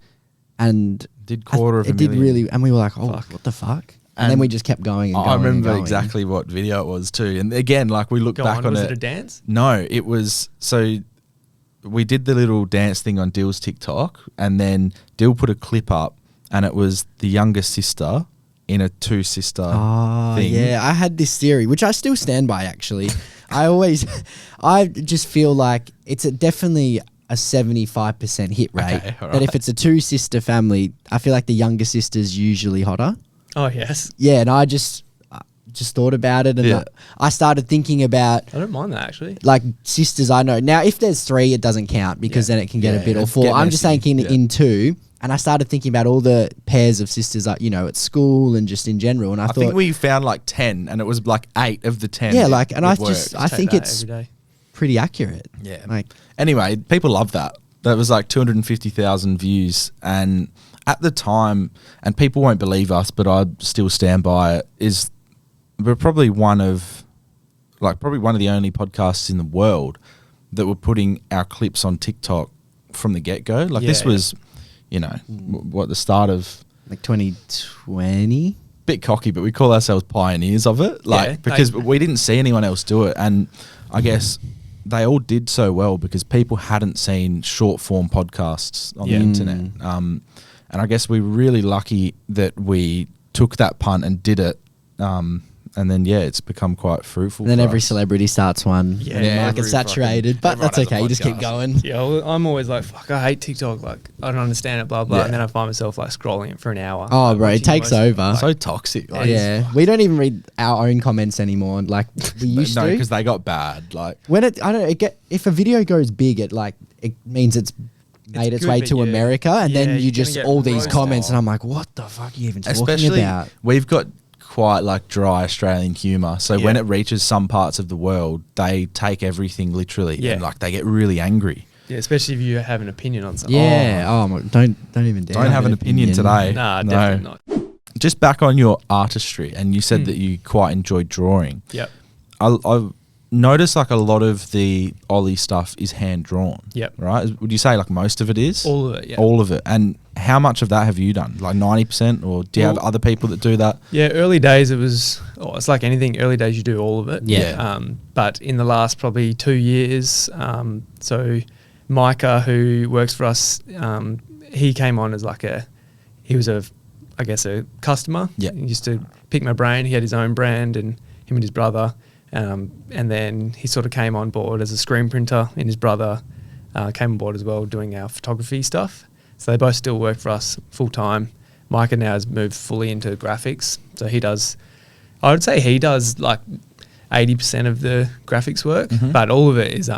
and Did quarter of a it did million. really, and we were like, oh, Fuck. what the fuck? And then And we just kept going and going. I and remember going. exactly what video it was too. And again, like we look Go back on, on was it. it a dance? No, it was so we did the little dance thing on Dill's TikTok, and then Dill put a clip up, and it was the younger sister in a two sister Oh, thing. yeah. I had this theory, which I still stand by, actually. I just feel like it's definitely a 75% hit rate. Okay, all That if right. it's a two-sister family, I feel like the younger sister's usually hotter. Oh yes, Yeah, and I just thought about it, and Yeah. I started thinking about I don't mind that actually. like sisters I know. Now, if there's 3, it doesn't count because Yeah. then it can get Yeah, a bit, or it'd 4. get I'm just messy. thinking Yeah. in 2, and I started thinking about all the pairs of sisters, like, at school and just in general. And I I thought, think we found like 10, and it was like 8 of the 10. yeah, that like, and I would just, work. I Take think that it's every day. pretty accurate. Yeah. Like, Anyway, people love that. That was like 250,000 views. And at the time, and people won't believe us, but I still stand by it, is we're probably one of the only podcasts in the world that were putting our clips on TikTok from the get-go. Like this Yeah. was, the start of... like 2020. bit cocky, but we call ourselves pioneers of it, because we didn't see anyone else do it, and I guess they all did so well because people hadn't seen short form podcasts on the internet, and I guess we're really lucky that we took that punt and did it. And then, it's become quite fruitful. And then for every us. celebrity starts one. Yeah, And the market's saturated, but that's okay. You just keep going. Yeah, well, I'm always like, fuck, I hate TikTok. Like, I don't understand it, blah, blah. Yeah. And then I find myself, like, scrolling it for an hour. Oh, like, bro, it watching takes most- over. like, So toxic. Like, Yeah, we don't even read our own comments anymore. Like we used no, to. because they got bad. Like, When I don't know, if a video goes big, it means it's made its good, way but to yeah. America, and Yeah, then you you're just gonna get all these roasted. comments, and I'm like, what the fuck are you even talking especially about? we've got quite like dry Australian humour. So when it reaches some parts of the world, they take everything literally, Yeah. and like they get really angry. Yeah, especially if you have an opinion on something. Yeah. Oh, my, don't even dare Don't have an opinion today. Nah, No. definitely not. Just back on your artistry, and you said that you quite enjoyed drawing. Yep. I've noticed like a lot of the Ollie stuff is hand drawn. Yep. Right? Would you say like most of it is? All of it, yeah. All of it. And how much of that have you done? Like 90%, or do you have Well- other people that do that? Yeah, early days it was. Oh, it's like anything. Early days you do all of it. Yeah. But in the last probably 2 years, so Micah, who works for us, he came on as he was a customer. Yeah. He used to pick my brain. He had his own brand, and him and his brother, and then he sort of came on board as a screen printer, and his brother came on board as well doing our photography stuff. So they both still work for us full time. Micah now has moved fully into graphics. So I would say he does like 80% of the graphics work, but all of it is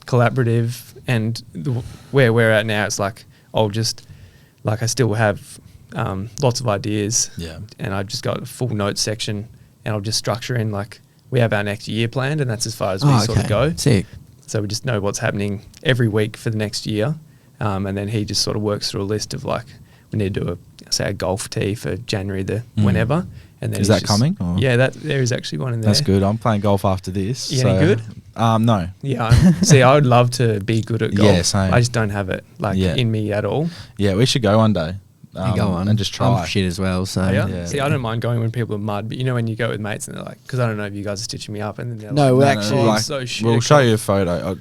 collaborative. And where we're at now, it's like I still have lots of ideas. Yeah. And I've just got a full notes section, and I'll just structure in like we have our next year planned, and that's as far as we sort of go. Sick. So we just know what's happening every week for the next year. And then he just sort of works through a list of like, we need to do a golf tee for January whenever. And then Is that coming, or? Yeah, there is actually one in there. That's good. I'm playing golf after this. You any good? No. Yeah. See, I would love to be good at golf. Yeah, same. I just don't have it in me at all. Yeah, we should go one day. Go on and just try. I'm shit as well. So Yeah. See, I don't mind going when people are mud, but you know when you go with mates and they're like, because I don't know if you guys are stitching me up, and then they're No, like, we're actually- oh, like, it's so shit. we'll show you a photo.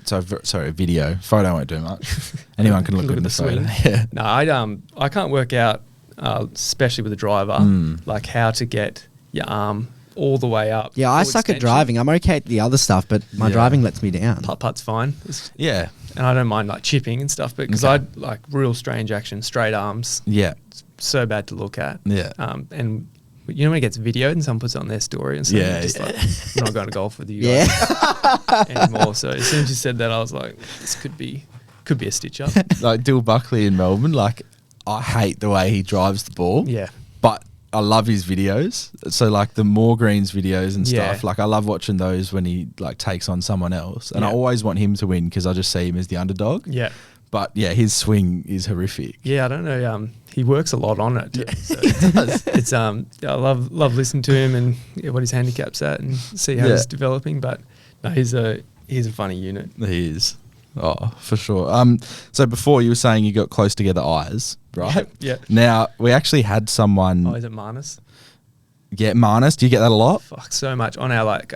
Sorry, a video. Photo won't do much. Anyone can look Look at at the the photo. swing. Yeah. No, I can't work out, especially with a driver, like how to get your arm all the way up. yeah, I full suck at extension. driving. I'm okay at the other stuff, but my Yeah. driving lets me down. Putt's fine. Yeah. And I don't mind like chipping and stuff, but because Okay. I like real strange action, straight arms, Yeah. so bad to look at. Yeah. And you know when it gets videoed and someone puts it on their story and something, Yeah, just yeah. like, I'm not going to golf with you Yeah. guys anymore. So as soon as you said that, I was like, this could be a stitch up. Like Dill Buckley in Melbourne, like I hate the way he drives the ball. Yeah. But I love his videos. So like the More Greens videos and Yeah. stuff. Like I love watching those when he like takes on someone else. And I Yeah. always want him to win because I just see him as the underdog. Yeah. But yeah, his swing is horrific. Yeah, I don't know. He works a lot on it. Too, so it's I love listening to him and what his handicap's at and see how Yeah. he's developing. But no, he's a funny unit. He is. Oh, for sure. So before you were saying you got close together eyes, right? Yeah. Now we actually had someone. Oh, is it Marnus? Yeah, Marnus. Do you get that a lot? Fuck, so much on our like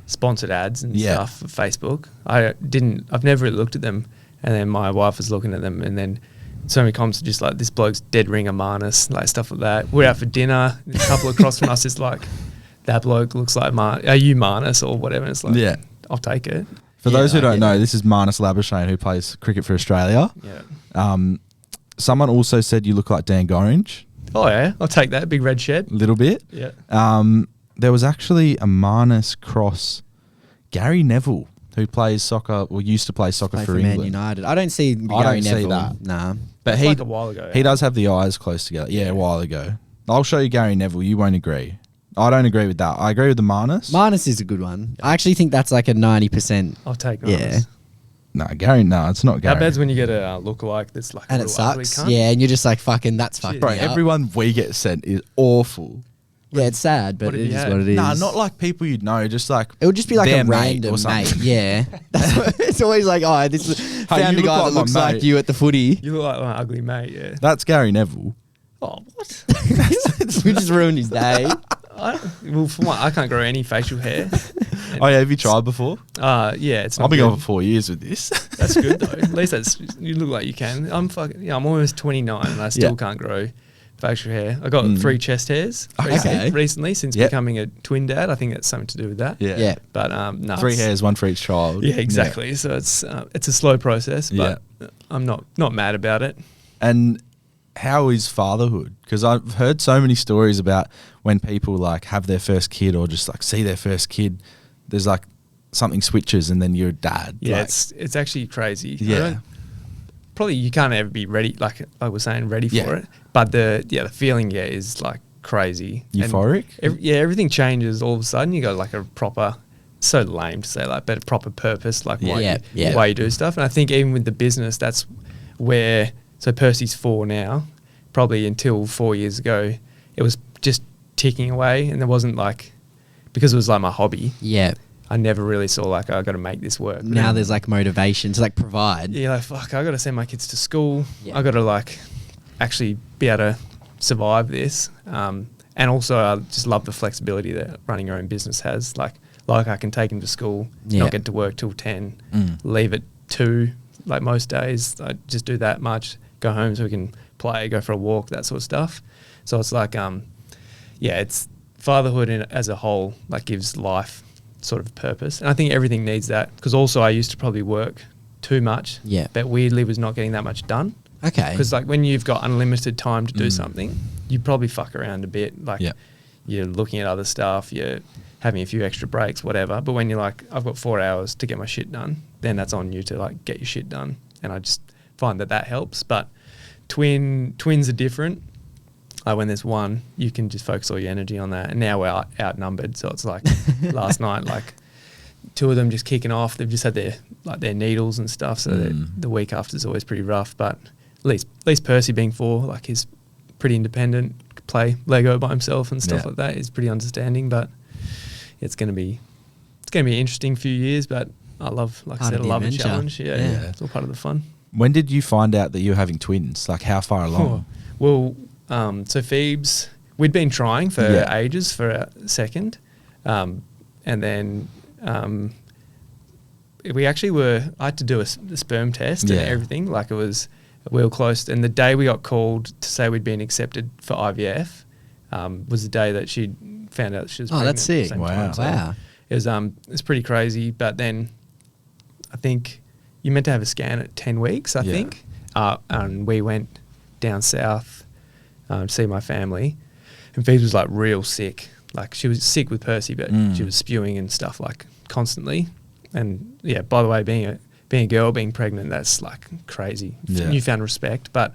sponsored ads and Yeah. stuff for Facebook. I've never really looked at them, and then my wife was looking at them, and then so many comments are just like, this bloke's dead ringer Marnus, like stuff like that. We're out for dinner, a couple across from us is like, that bloke looks like are you Marnus or whatever? And it's like, Yeah. I'll take it. For Yeah, those who I don't get know, it. this is Marnus Labuschagne who plays cricket for Australia. Yeah. Someone also said you look like Dan Gorringe, Oh yeah, I'll take that. Big red shed. a little bit. Yeah. There was actually a Marnus cross Gary Neville, who plays soccer, or used to play soccer Play for for Man England. United. I don't see Gary don't see Neville. that. Nah. But That's he like a while ago. he does have the eyes close together. Yeah, a while ago. I'll show you Gary Neville. You won't agree. I don't agree with that. I agree with the Marnus. Marnus is a good one. I actually think that's like a 90%. I'll take Marnus. Yeah. No, Gary. No, it's not Gary. How bad's when you get a lookalike that's like And a it real ugly sucks. cunt? Yeah, and you're just like, fucking, that's fucked Bro, me up. everyone we get sent is awful. Yeah, it's sad, but What it have is you had? what it is. Nah, not like people you'd know. Just like It would just be like their a random or something. mate. Yeah. That's what, it's always like, oh, this is, found you a look guy like that my looks like mate. you at the footy. You look like my ugly mate, yeah. That's Gary Neville. Oh, what? We just ruined his day. I can't grow any facial hair. Oh yeah, have you tried before? Yeah, it's not I've been good. going for 4 years with this. That's good though. At least you look like you can. I'm almost 29 and I still can't grow facial hair. I got 3 chest hairs recently since becoming a twin dad. I think that's something to do with that. Yeah. But no, 3 hairs, 1 for each child. Yeah, exactly. Yeah. So it's a slow process, but I'm not mad about it. And how is fatherhood? Because I've heard so many stories about when people like have their first kid or just like see their first kid, there's like something switches and then you're a dad. Yeah, like, it's actually crazy. Yeah. Probably you can't ever be ready, like I was saying, ready for it. But the feeling is like crazy. Euphoric? Everything changes all of a sudden. You got like a proper, so lame to say like, but a proper purpose, like why you do stuff. And I think even with the business, that's where, so Percy's 4 now, probably until 4 years ago, it was just ticking away and there wasn't like, because it was like my hobby. Yeah. I never really saw like, I got to make this work. Now there's like motivation to like provide. Yeah, like, fuck, I got to send my kids to school. Yeah. I got to like actually be able to survive this. And also I just love the flexibility that running your own business has. Like I can take them to school, not get to work till 10, leave at 2, like most days. I just do that much, go home so we can play, go for a walk, that sort of stuff. So it's like, it's fatherhood as a whole, like gives life sort of purpose. And I think everything needs that because also I used to probably work too much, but weirdly was not getting that much done. Okay. Because like when you've got unlimited time to do something, you probably fuck around a bit. Like you're looking at other stuff, you're having a few extra breaks, whatever. But when you're like, I've got 4 hours to get my shit done, then that's on you to like get your shit done. And I just find that helps. But twins are different. When there's one, you can just focus all your energy on that. And now we're outnumbered. So it's like last night, like 2 of them just kicking off. They've just had their needles and stuff. So the week after is always pretty rough. But at least Percy being 4, like he's pretty independent, play Lego by himself and stuff like that. He's pretty understanding. But it's going to be an interesting few years. But I love, like Part I said, of I the love a adventure. challenge. Yeah, it's all part of the fun. When did you find out that you were having twins? Like how far along? Well, so Phoebe's, we'd been trying for ages for a second. And then we actually I had to do a sperm test and everything. Like we were close. And the day we got called to say we'd been accepted for IVF was the day that she found out she was pregnant. Oh, that's sick. At the same Wow. time. So Wow. it's pretty crazy. But then I think you meant to have a scan at 10 weeks, I think. And we went down south to see my family. And Phoebe was like real sick. Like she was sick with Percy, but she was spewing and stuff like constantly. And by the way, being a girl, being pregnant, that's like crazy. Newfound respect. But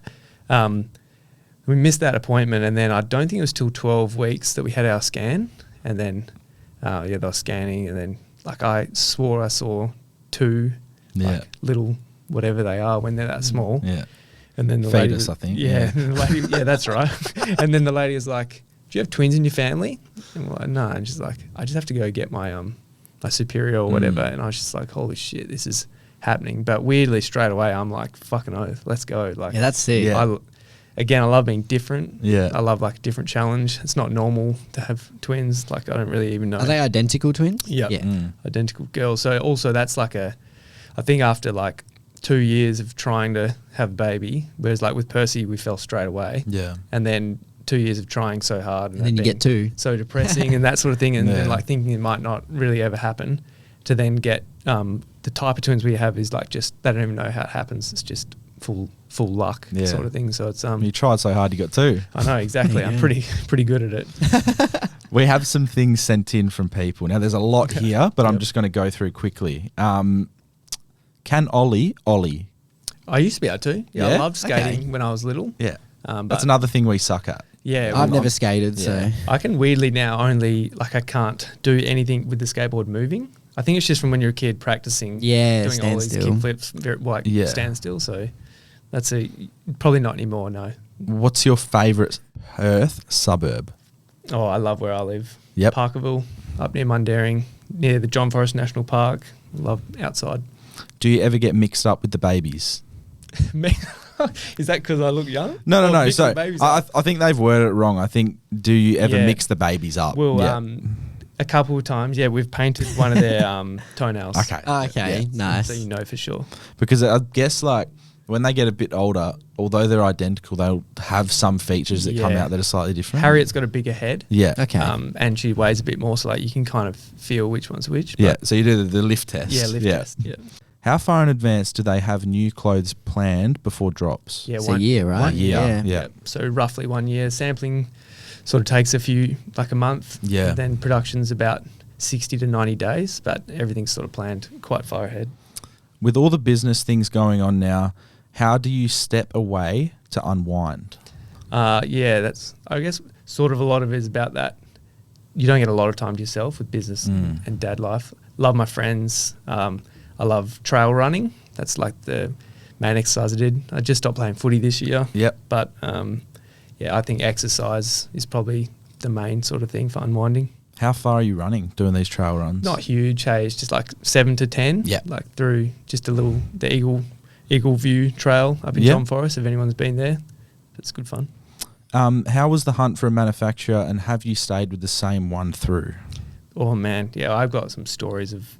we missed that appointment. And then I don't think it was till 12 weeks that we had our scan. And then, they were scanning. And then like I swore I saw 2 like little whatever they are when they're that small. Yeah. And then the lady fetus, I think. Yeah, and the lady, that's right. And then the lady was like, "Do you have twins in your family?" And we're like, "No." And she's like, "I just have to go get my my superior or whatever." And I was just like, "Holy shit, this is happening!" But weirdly, straight away, I'm like, "Fucking oath, let's go!" Like, that's sick. Yeah. I love being different. Yeah, I love like a different challenge. It's not normal to have twins. Like, I don't really even know. Are they identical twins? Yeah, identical girls. So also that's like I think after like 2 years of trying to have a baby, whereas like with Percy we fell straight away. Yeah. And then 2 years of trying so hard and then you get 2. So depressing and that sort of thing, and then like thinking it might not really ever happen, to then get the type of twins we have is like just they don't even know how it happens. It's just full luck sort of thing. So it's you tried so hard, you got 2. I know, exactly. I'm pretty good at it. We have some things sent in from people. Now there's a lot here, but I'm just going to go through quickly. Can Ollie? I used to be able to. Yeah, I loved skating when I was little. Yeah. That's another thing we suck at. Yeah. I've never skated, so. I can weirdly now only, like I can't do anything with the skateboard moving. I think it's just from when you're a kid practicing. doing all these kick flips, standstill. So that's probably not anymore, no. What's your favourite Perth suburb? Oh, I love where I live. Yep. Parkerville, up near Mundaring, near the John Forrest National Park. Love outside. Do you ever get mixed up with the babies? Me? Is that because I look young? No. Or mixing So the babies I up? think they've worded it wrong. I think, do you ever Yeah. mix the babies up? Well, Yeah. a couple of times, yeah, we've painted one of their toenails. Okay. Okay, Yeah. nice. So you know for sure. Because I guess like when they get a bit older, although they're identical, they'll have some features that come Yeah. out that are slightly different. Harriet's got a bigger head. Yeah. Okay. And she weighs a bit more, so like you can kind of feel which one's which. Yeah. but- So you do the lift test. Yeah, lift test. Yeah. How far in advance do they have new clothes planned before drops? Yeah, It's a year, right? 1 year. Yeah. So roughly 1 year. Sampling sort of takes like a month. Yeah. And then production's about 60 to 90 days, but everything's sort of planned quite far ahead. With all the business things going on now, how do you step away to unwind? Yeah, that's, I guess, sort of a lot of it is about that. You don't get a lot of time to yourself with business and dad life. Love my friends. I love trail running. That's like the main exercise I did. I just stopped playing footy this year. Yep. But yeah, I think exercise is probably the main sort of thing for unwinding. How far are you running doing these trail runs? Not huge, hey, it's just like 7 to 10. Yeah. Like through just the Eagle View Trail up in Yeah. John Forest, if anyone's been there. It's good fun. How was the hunt for a manufacturer, and have you stayed with the same one through? Oh man, yeah, I've got some stories of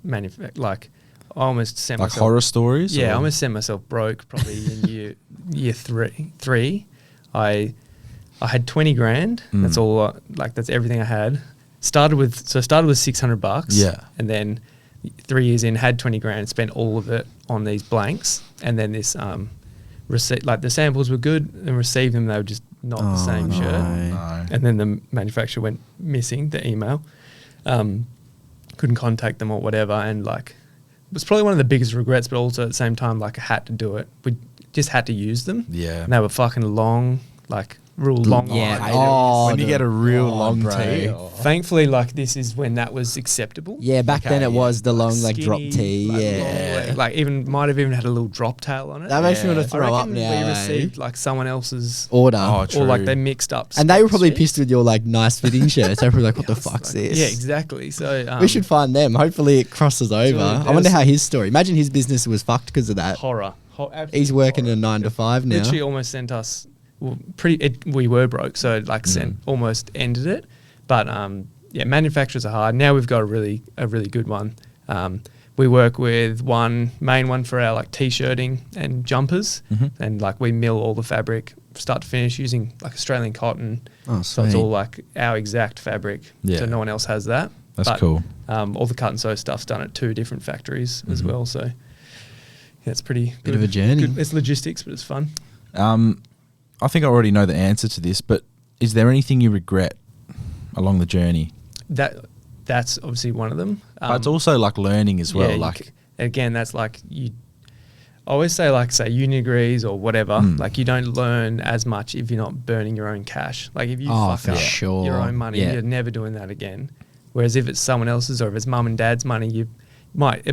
like I almost sent Like myself horror stories? Yeah, I or- almost sent myself broke probably in year three. I had 20 grand. That's all. That's everything I had. Started with $600. Yeah. And then 3 years in, had 20 grand, spent all of it on these blanks, and then this receipt. Like the samples were good, and received them, they were just not the same shirt. No. And then the manufacturer went missing, the email. Couldn't contact them or whatever, and like it was probably one of the biggest regrets, but also at the same time, like I had to do it. We just had to use them. Yeah. And they were fucking long, like real long. Yeah. I hate it. Oh, when you get a real long bro. tee. Thankfully, like this is when that was acceptable. Yeah, back then it was the long drop Skinny, tee. like, Yeah. long leg. Like even might have even had a little drop tail on it. That makes me want to I throw up reckon now. we eh? received like someone else's, Order. Oh, or like true. they mixed up. And they were probably sheets. pissed with your like nice fitting shirts. They were probably like, what the fuck's this? Yeah, exactly. So We should find them. Hopefully it crosses over. Dude, I there wonder was- how his story. Imagine his business was fucked because of that. horror. He's working a 9 to 5 now. Literally almost sent us. Well, we were broke, so like almost ended it. But yeah, manufacturers are hard. Now we've got a really good one. We work with one main one for our like t-shirting and jumpers, and like we mill all the fabric start to finish using like Australian cotton. Oh, So it's sweet. all like our exact fabric. Yeah. So no one else has that. That's But, cool. All the cut and sew stuff's done at 2 different factories as well. So yeah, it's pretty Bit of a journey. It's logistics, but it's fun. I think I already know the answer to this, but is there anything you regret along the journey? That's obviously one of them. But it's also like learning as well. yeah, Like, again, that's like I always say, like say uni degrees or whatever. Like you don't learn as much if you're not burning your own cash. Like if you fuck for up sure. your own money, Yeah. you're never doing that again. Whereas if it's someone else's or if it's mum and dad's money, it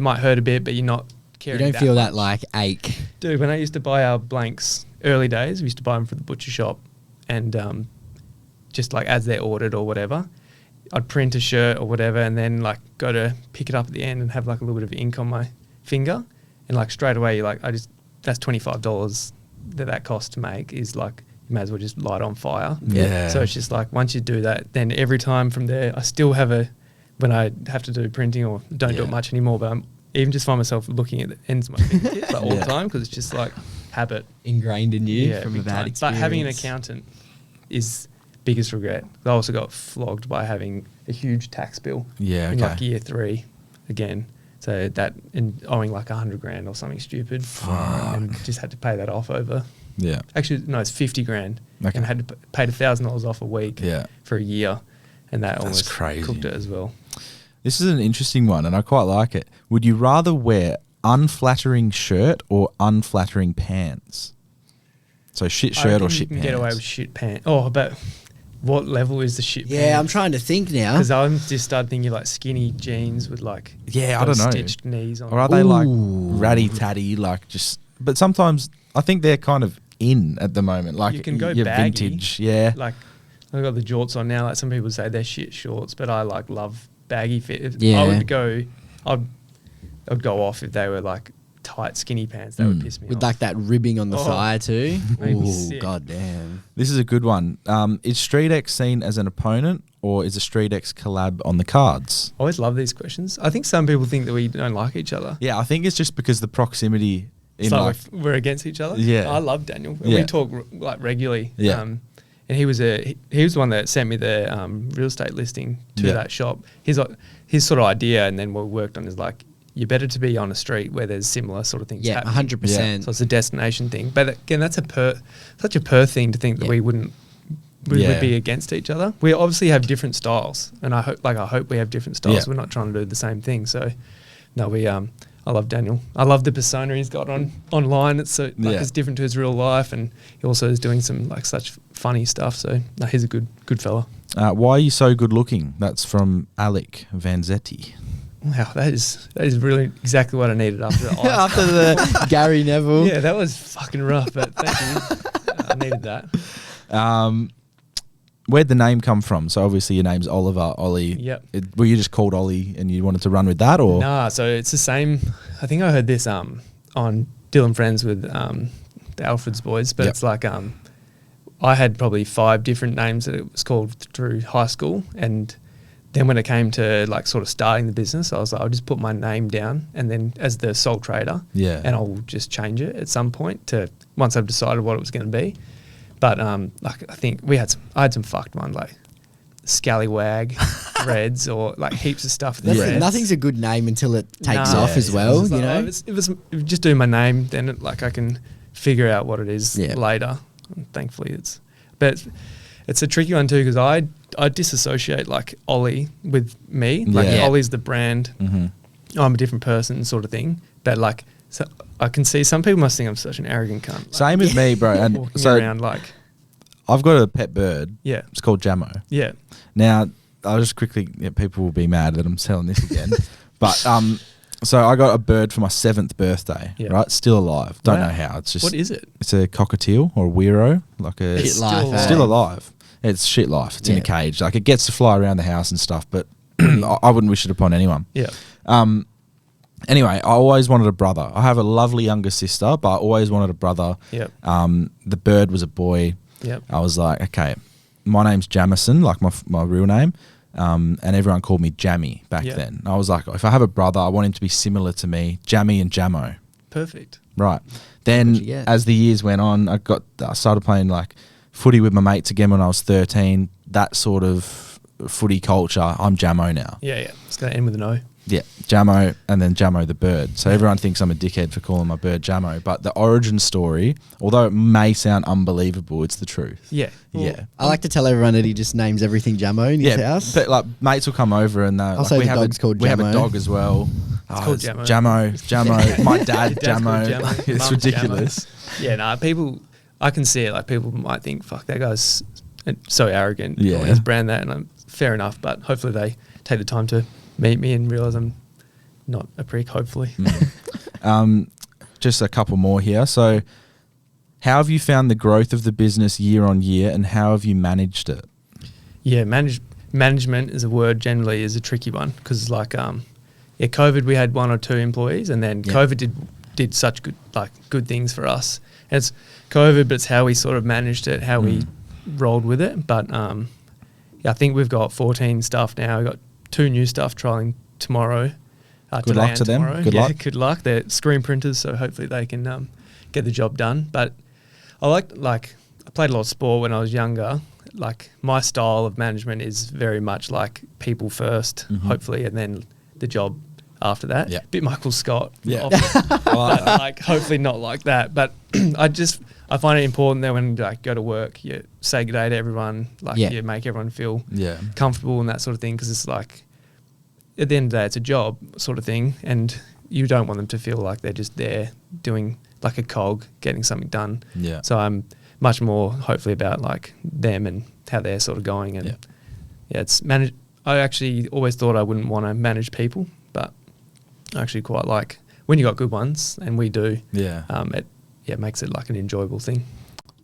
might hurt a bit, but you're not You caring. don't feel much. that like ache. Dude, when I used to buy our blanks early days, we used to buy them from the butcher shop, and just like as they're ordered or whatever, I'd print a shirt or whatever, and then like go to pick it up at the end and have like a little bit of ink on my finger, and like straight away you're like, that's $25 that costs to make is like you may as well just light on fire. Yeah. So it's just like once you do that, then every time from there, I still have when I have to do printing or don't do it much anymore, but I'm even just find myself looking at the ends of my fingertips like, all the time because it's just like habit. Ingrained in you from a big bad time. experience. But having an accountant is biggest regret. I also got flogged by having a huge tax bill Yeah, in okay. like year 3 again. So that and owing like 100 grand or something stupid, and just had to pay that off over. yeah. Actually, no, it's 50 grand, Okay. and had to pay $1,000 off a week Yeah. for a year, and that almost crazy. cooked it as well. This is an interesting one, and I quite like it. Would you rather wear unflattering shirt or unflattering pants? So shit I shirt or reckon shit you can pants? get away with shit pants. Oh, but what level is the shit pants? Yeah, I'm trying to think now. Because I'm just started thinking like skinny jeans with like Yeah, I those don't know. stitched knees on. Or are they like Ooh. ratty tatty, like just? But sometimes I think they're kind of in at the moment. Like You can go your baggy. vintage, yeah. Like I've got the jorts on now. Like some people say they're shit shorts, but I like love baggy fit. Yeah. I would go off if they were like tight skinny pants. That would piss me With off. like that ribbing on the thigh too. Made me Ooh, sick. god damn. This is a good one. Is Street X seen as an opponent, or is a Street X collab on the cards? I always love these questions. I think some people think that we don't like each other. Yeah, I think it's just because the proximity in So like we're against each other. Yeah. I love Daniel. Yeah. We talk like regularly. Yeah. And he was the one that sent me the real estate listing to Yeah. that shop. His sort of idea, and then what we worked on is like, you're better to be on a street where there's similar sort of things Yeah, happening. 100%. So it's a destination thing. But again, that's such a Perth thing to think that we would be against each other. We obviously have different styles, and I hope we have different styles. Yeah. We're not trying to do the same thing. So no, I love Daniel. I love the persona he's got online. It's so it's different to his real life, and he also is doing some like such funny stuff. So no, he's a good fella. why are you so good looking? That's from Alec Vanzetti. Wow, that is really exactly what I needed after the ice. After the Gary Neville. Yeah, that was fucking rough, but thank you. I needed that. Where'd the name come from? So obviously your name's Oliver, Ollie. Yep. Were you just called Ollie and you wanted to run with that, or? Nah, so it's the same. I think I heard this on Dylan Friends with the Alfred's boys, but it's like I had probably 5 different names that it was called through high school, and then when it came to like sort of starting the business, I was like, I'll just put my name down, and then as the sole trader, and I'll just change it at some point to once I've decided what it was going to be. But like I think I had some fucked one like Scallywag, Reds, or like heaps of stuff. Nothing's a good name until it takes off as well. You know, it was just doing my name, then I can figure out what it is later. And thankfully, it's a tricky one too, because I disassociate like Ollie with me. Like Ollie's the brand. Mm-hmm. I'm a different person, sort of thing. But like, so I can see some people must think I'm such an arrogant cunt. Like, Same as me, bro. And walking so around like, I've got a pet bird. Yeah. It's called Jamo. Yeah. Now, I'll just quickly, people will be mad that I'm selling this again. But so I got a bird for my 7th birthday, right? Still alive. Don't know how. It's just. What is it? It's a cockatiel or a weiro. Like Shit life, still alive. It's shit life. It's in a cage. Like it gets to fly around the house and stuff, but I wouldn't wish it upon anyone. Yeah. Anyway, I always wanted a brother. I have a lovely younger sister, but I always wanted a brother. Yep. The bird was a boy. Yep. I was like, okay, my name's Jamison, like my real name, and everyone called me Jammy back then. I was like, if I have a brother, I want him to be similar to me, Jammy and Jamo. Perfect. Right. Then as the years went on, I started playing like footy with my mates again when I was 13. That sort of footy culture. I'm Jamo now. Yeah. It's going to end with an O. Yeah, Jamo, and then Jamo the bird. So everyone thinks I'm a dickhead for calling my bird Jamo, but the origin story, although it may sound unbelievable, it's the truth. Yeah. Yeah. I like to tell everyone that he just names everything Jamo in his house. But like mates will come over and I'll say the dog's called we have a Jamo. dog as well. It's called Jamo. Jamo. My dad Your dad's called Jamo. It's Mum's ridiculous. Jamo. Yeah, no, people, I can see it. Like people might think, fuck, that guy's so arrogant. Yeah. He's brand that, and I'm fair enough. But hopefully they take the time to meet me and realize I'm not a prick, hopefully. Just a couple more here. So how have you found the growth of the business year on year, and how have you managed it? Yeah, management is a word generally is a tricky one, because like COVID we had 1 or 2 employees, and then COVID did such good things for us. And it's COVID, but it's how we sort of managed it, how we rolled with it. But I think we've got 14 staff now. We've got 2 new staff trialing tomorrow. Good luck to them. Good luck. Good luck. They're screen printers, so hopefully they can get the job done. But I I played a lot of sport when I was younger. Like my style of management is very much like people first, hopefully, and then the job after that. Yeah. Bit Michael Scott. Yeah. But like hopefully not like that. But I find it important that when you go to work, you say good day to everyone. You make everyone feel comfortable and that sort of thing, because it's like, at the end of the day, it's a job sort of thing, and you don't want them to feel like they're just there doing like a cog, getting something done. Yeah. So I'm much more hopefully about like them and how they're sort of going. And it's managed. I actually always thought I wouldn't want to manage people, but I actually quite like when you got good ones, and we do. It makes it like an enjoyable thing.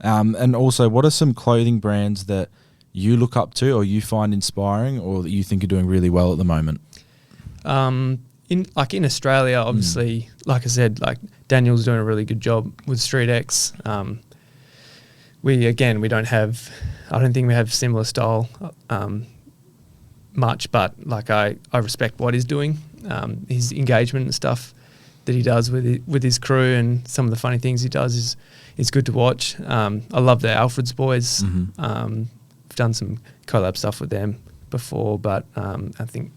And also, what are some clothing brands that you look up to or you find inspiring or that you think are doing really well at the moment? in Australia, obviously, like I said, like Daniel's doing a really good job with Street X. We don't have, I don't think we have similar style much, but like I respect what he's doing, his engagement and stuff that he does with his crew, and some of the funny things he does is good to watch. I love the Alfred's boys. I've done some collab stuff with them before, but I think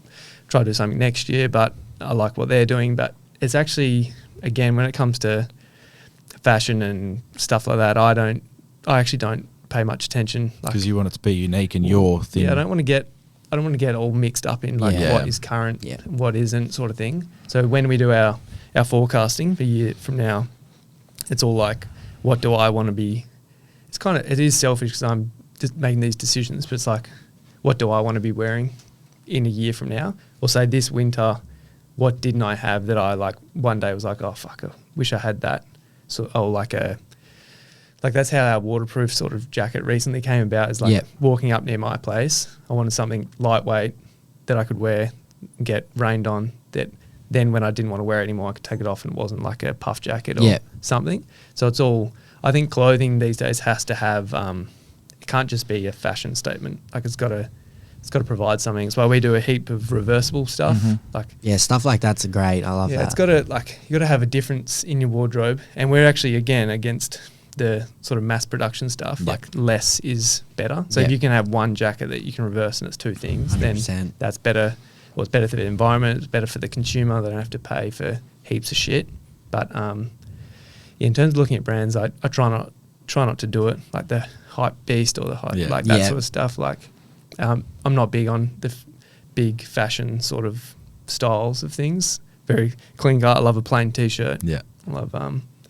try to do something next year. But I like what they're doing. But it's actually, again, when it comes to fashion and stuff like that, I actually don't pay much attention, because you want it to be unique and your thing. Yeah, I don't want to get all mixed up in like what is current, what isn't, sort of thing. So when we do our forecasting for a year from now, it's all like, what do I want to be? It is selfish because I'm just making these decisions, but it's like, what do I want to be wearing in a year from now? Or say this winter, what didn't I have that I like one day was like, oh fuck, I wish I had that. So, that's how our waterproof sort of jacket recently came about, is like walking up near my place, I wanted something lightweight that I could wear, get rained on, that then when I didn't want to wear it anymore, I could take it off and it wasn't like a puff jacket or something. So it's all, I think clothing these days has to have, it can't just be a fashion statement. Like it's got to provide something. That's why we do a heap of reversible stuff. Stuff like that's great. I love that. It's got to you got to have a difference in your wardrobe. And we're actually, again, against the sort of mass production stuff. Like less is better. So if you can have one jacket that you can reverse and it's two things, 100%. Then that's better. Well, it's better for the environment. It's better for the consumer. They don't have to pay for heaps of shit. But in terms of looking at brands, I try not to do it like the hype beast or the hype that sort of stuff. Like I'm not big on the big fashion sort of styles of things. Very clean cut. I love a plain t-shirt. I love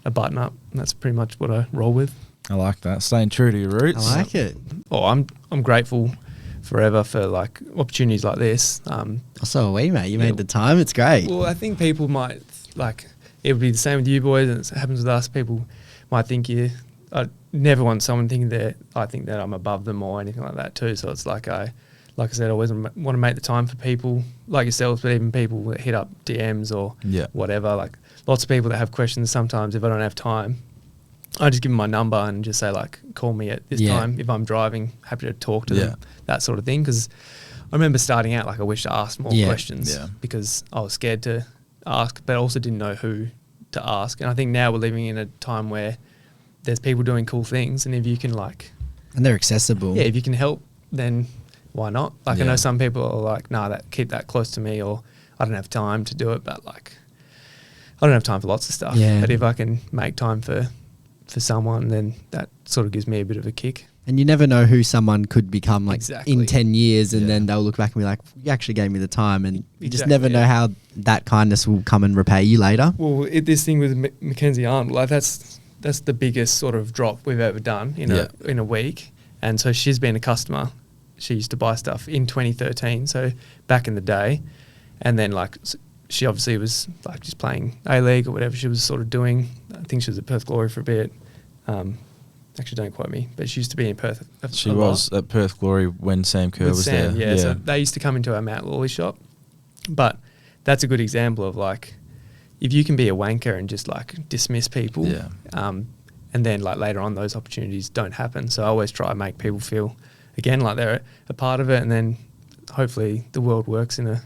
a button up. And that's pretty much what I roll with. I like that. Staying true to your roots. I like it. Oh, I'm grateful forever for like opportunities like this. So are we, mate. You made the time. It's great. Well, I think people might like, it would be the same with you boys, and it happens with us. People might think I never want someone thinking that I think that I'm above them or anything like that too. So it's like I said, I always want to make the time for people like yourselves, but even people that hit up DMs or whatever. Like lots of people that have questions. Sometimes if I don't have time, I just give them my number and just say like, call me at this time. If I'm driving, happy to talk to them, that sort of thing. Because I remember starting out, like I wish to ask more questions because I was scared to ask, but I also didn't know who to ask. And I think now we're living in a time where there's people doing cool things, and if you can and they're accessible. If you can help, then why not? Like I know some people are like, nah, keep that close to me, or I don't have time to do it, but like I don't have time for lots of stuff. But if I can make time for someone, then that sort of gives me a bit of a kick. And you never know who someone could become in 10 years, and then they'll look back and be like, you actually gave me the time, and you just never know how that kindness will come and repay you later. Well, this thing with Mackenzie Arnold, like that's the biggest sort of drop we've ever done in a week. And so she's been a customer. She used to buy stuff in 2013, so back in the day. And then like she obviously was like just playing A-League or whatever she was sort of doing. I think she was at Perth Glory for a bit. Actually, don't quote me, but she used to be in Perth. She was at Perth Glory when Sam Kerr was there. Yeah, so they used to come into our Matt Lawley shop. But that's a good example of like, if you can be a wanker and just like dismiss people, and then like later on those opportunities don't happen. So I always try to make people feel, again, like they're a part of it, and then hopefully the world works in a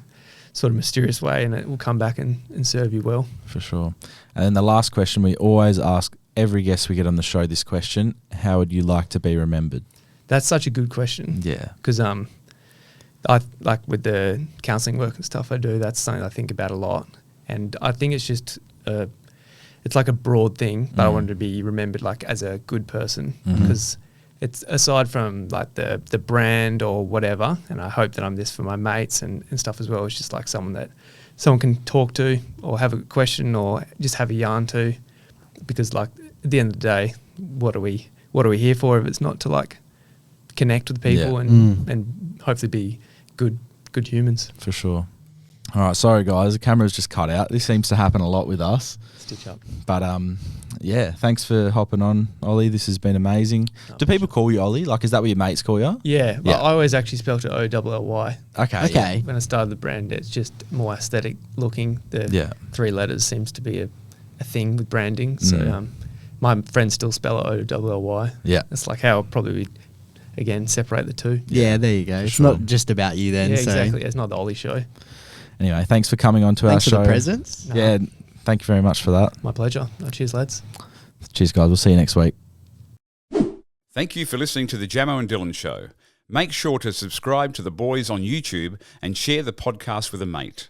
sort of mysterious way and it will come back and serve you well. For sure. And then the last question, we always ask every guest we get on the show this question: how would you like to be remembered? That's such a good question. Yeah. Because I like with the counselling work and stuff I do, that's something I think about a lot. And I think it's just it's like a broad thing, but I wanted to be remembered like as a good person, because it's aside from like the brand or whatever, and I hope that I'm this for my mates and stuff as well. It's just like someone that someone can talk to or have a question or just have a yarn to, because like at the end of the day, what are we here for if it's not to like connect with people and hopefully be good humans. For sure. All right, sorry guys, the camera's just cut out. This seems to happen a lot with us. Stitch up. But yeah, thanks for hopping on, Ollie. This has been amazing. Do people call you Ollie? Like, is that what your mates call you? Yeah, Yeah. well, I always actually spelt it O-L-L-Y. Okay. When I started the brand, it's just more aesthetic looking. The Yeah. 3 letters seems to be a thing with branding. So my friends still spell it O-L-L-Y. Yeah. That's like how I'll probably, again, separate the two. Yeah, there you go. It's Sure. not just about you then. Yeah, so exactly. It's not the Ollie show. Anyway, thanks for coming on to Thanks our for show. the presents. Yeah, thank you very much for that. My pleasure. Cheers, lads. Cheers, guys. We'll see you next week. Thank you for listening to the Jamo and Dylan Show. Make sure to subscribe to the boys on YouTube and share the podcast with a mate.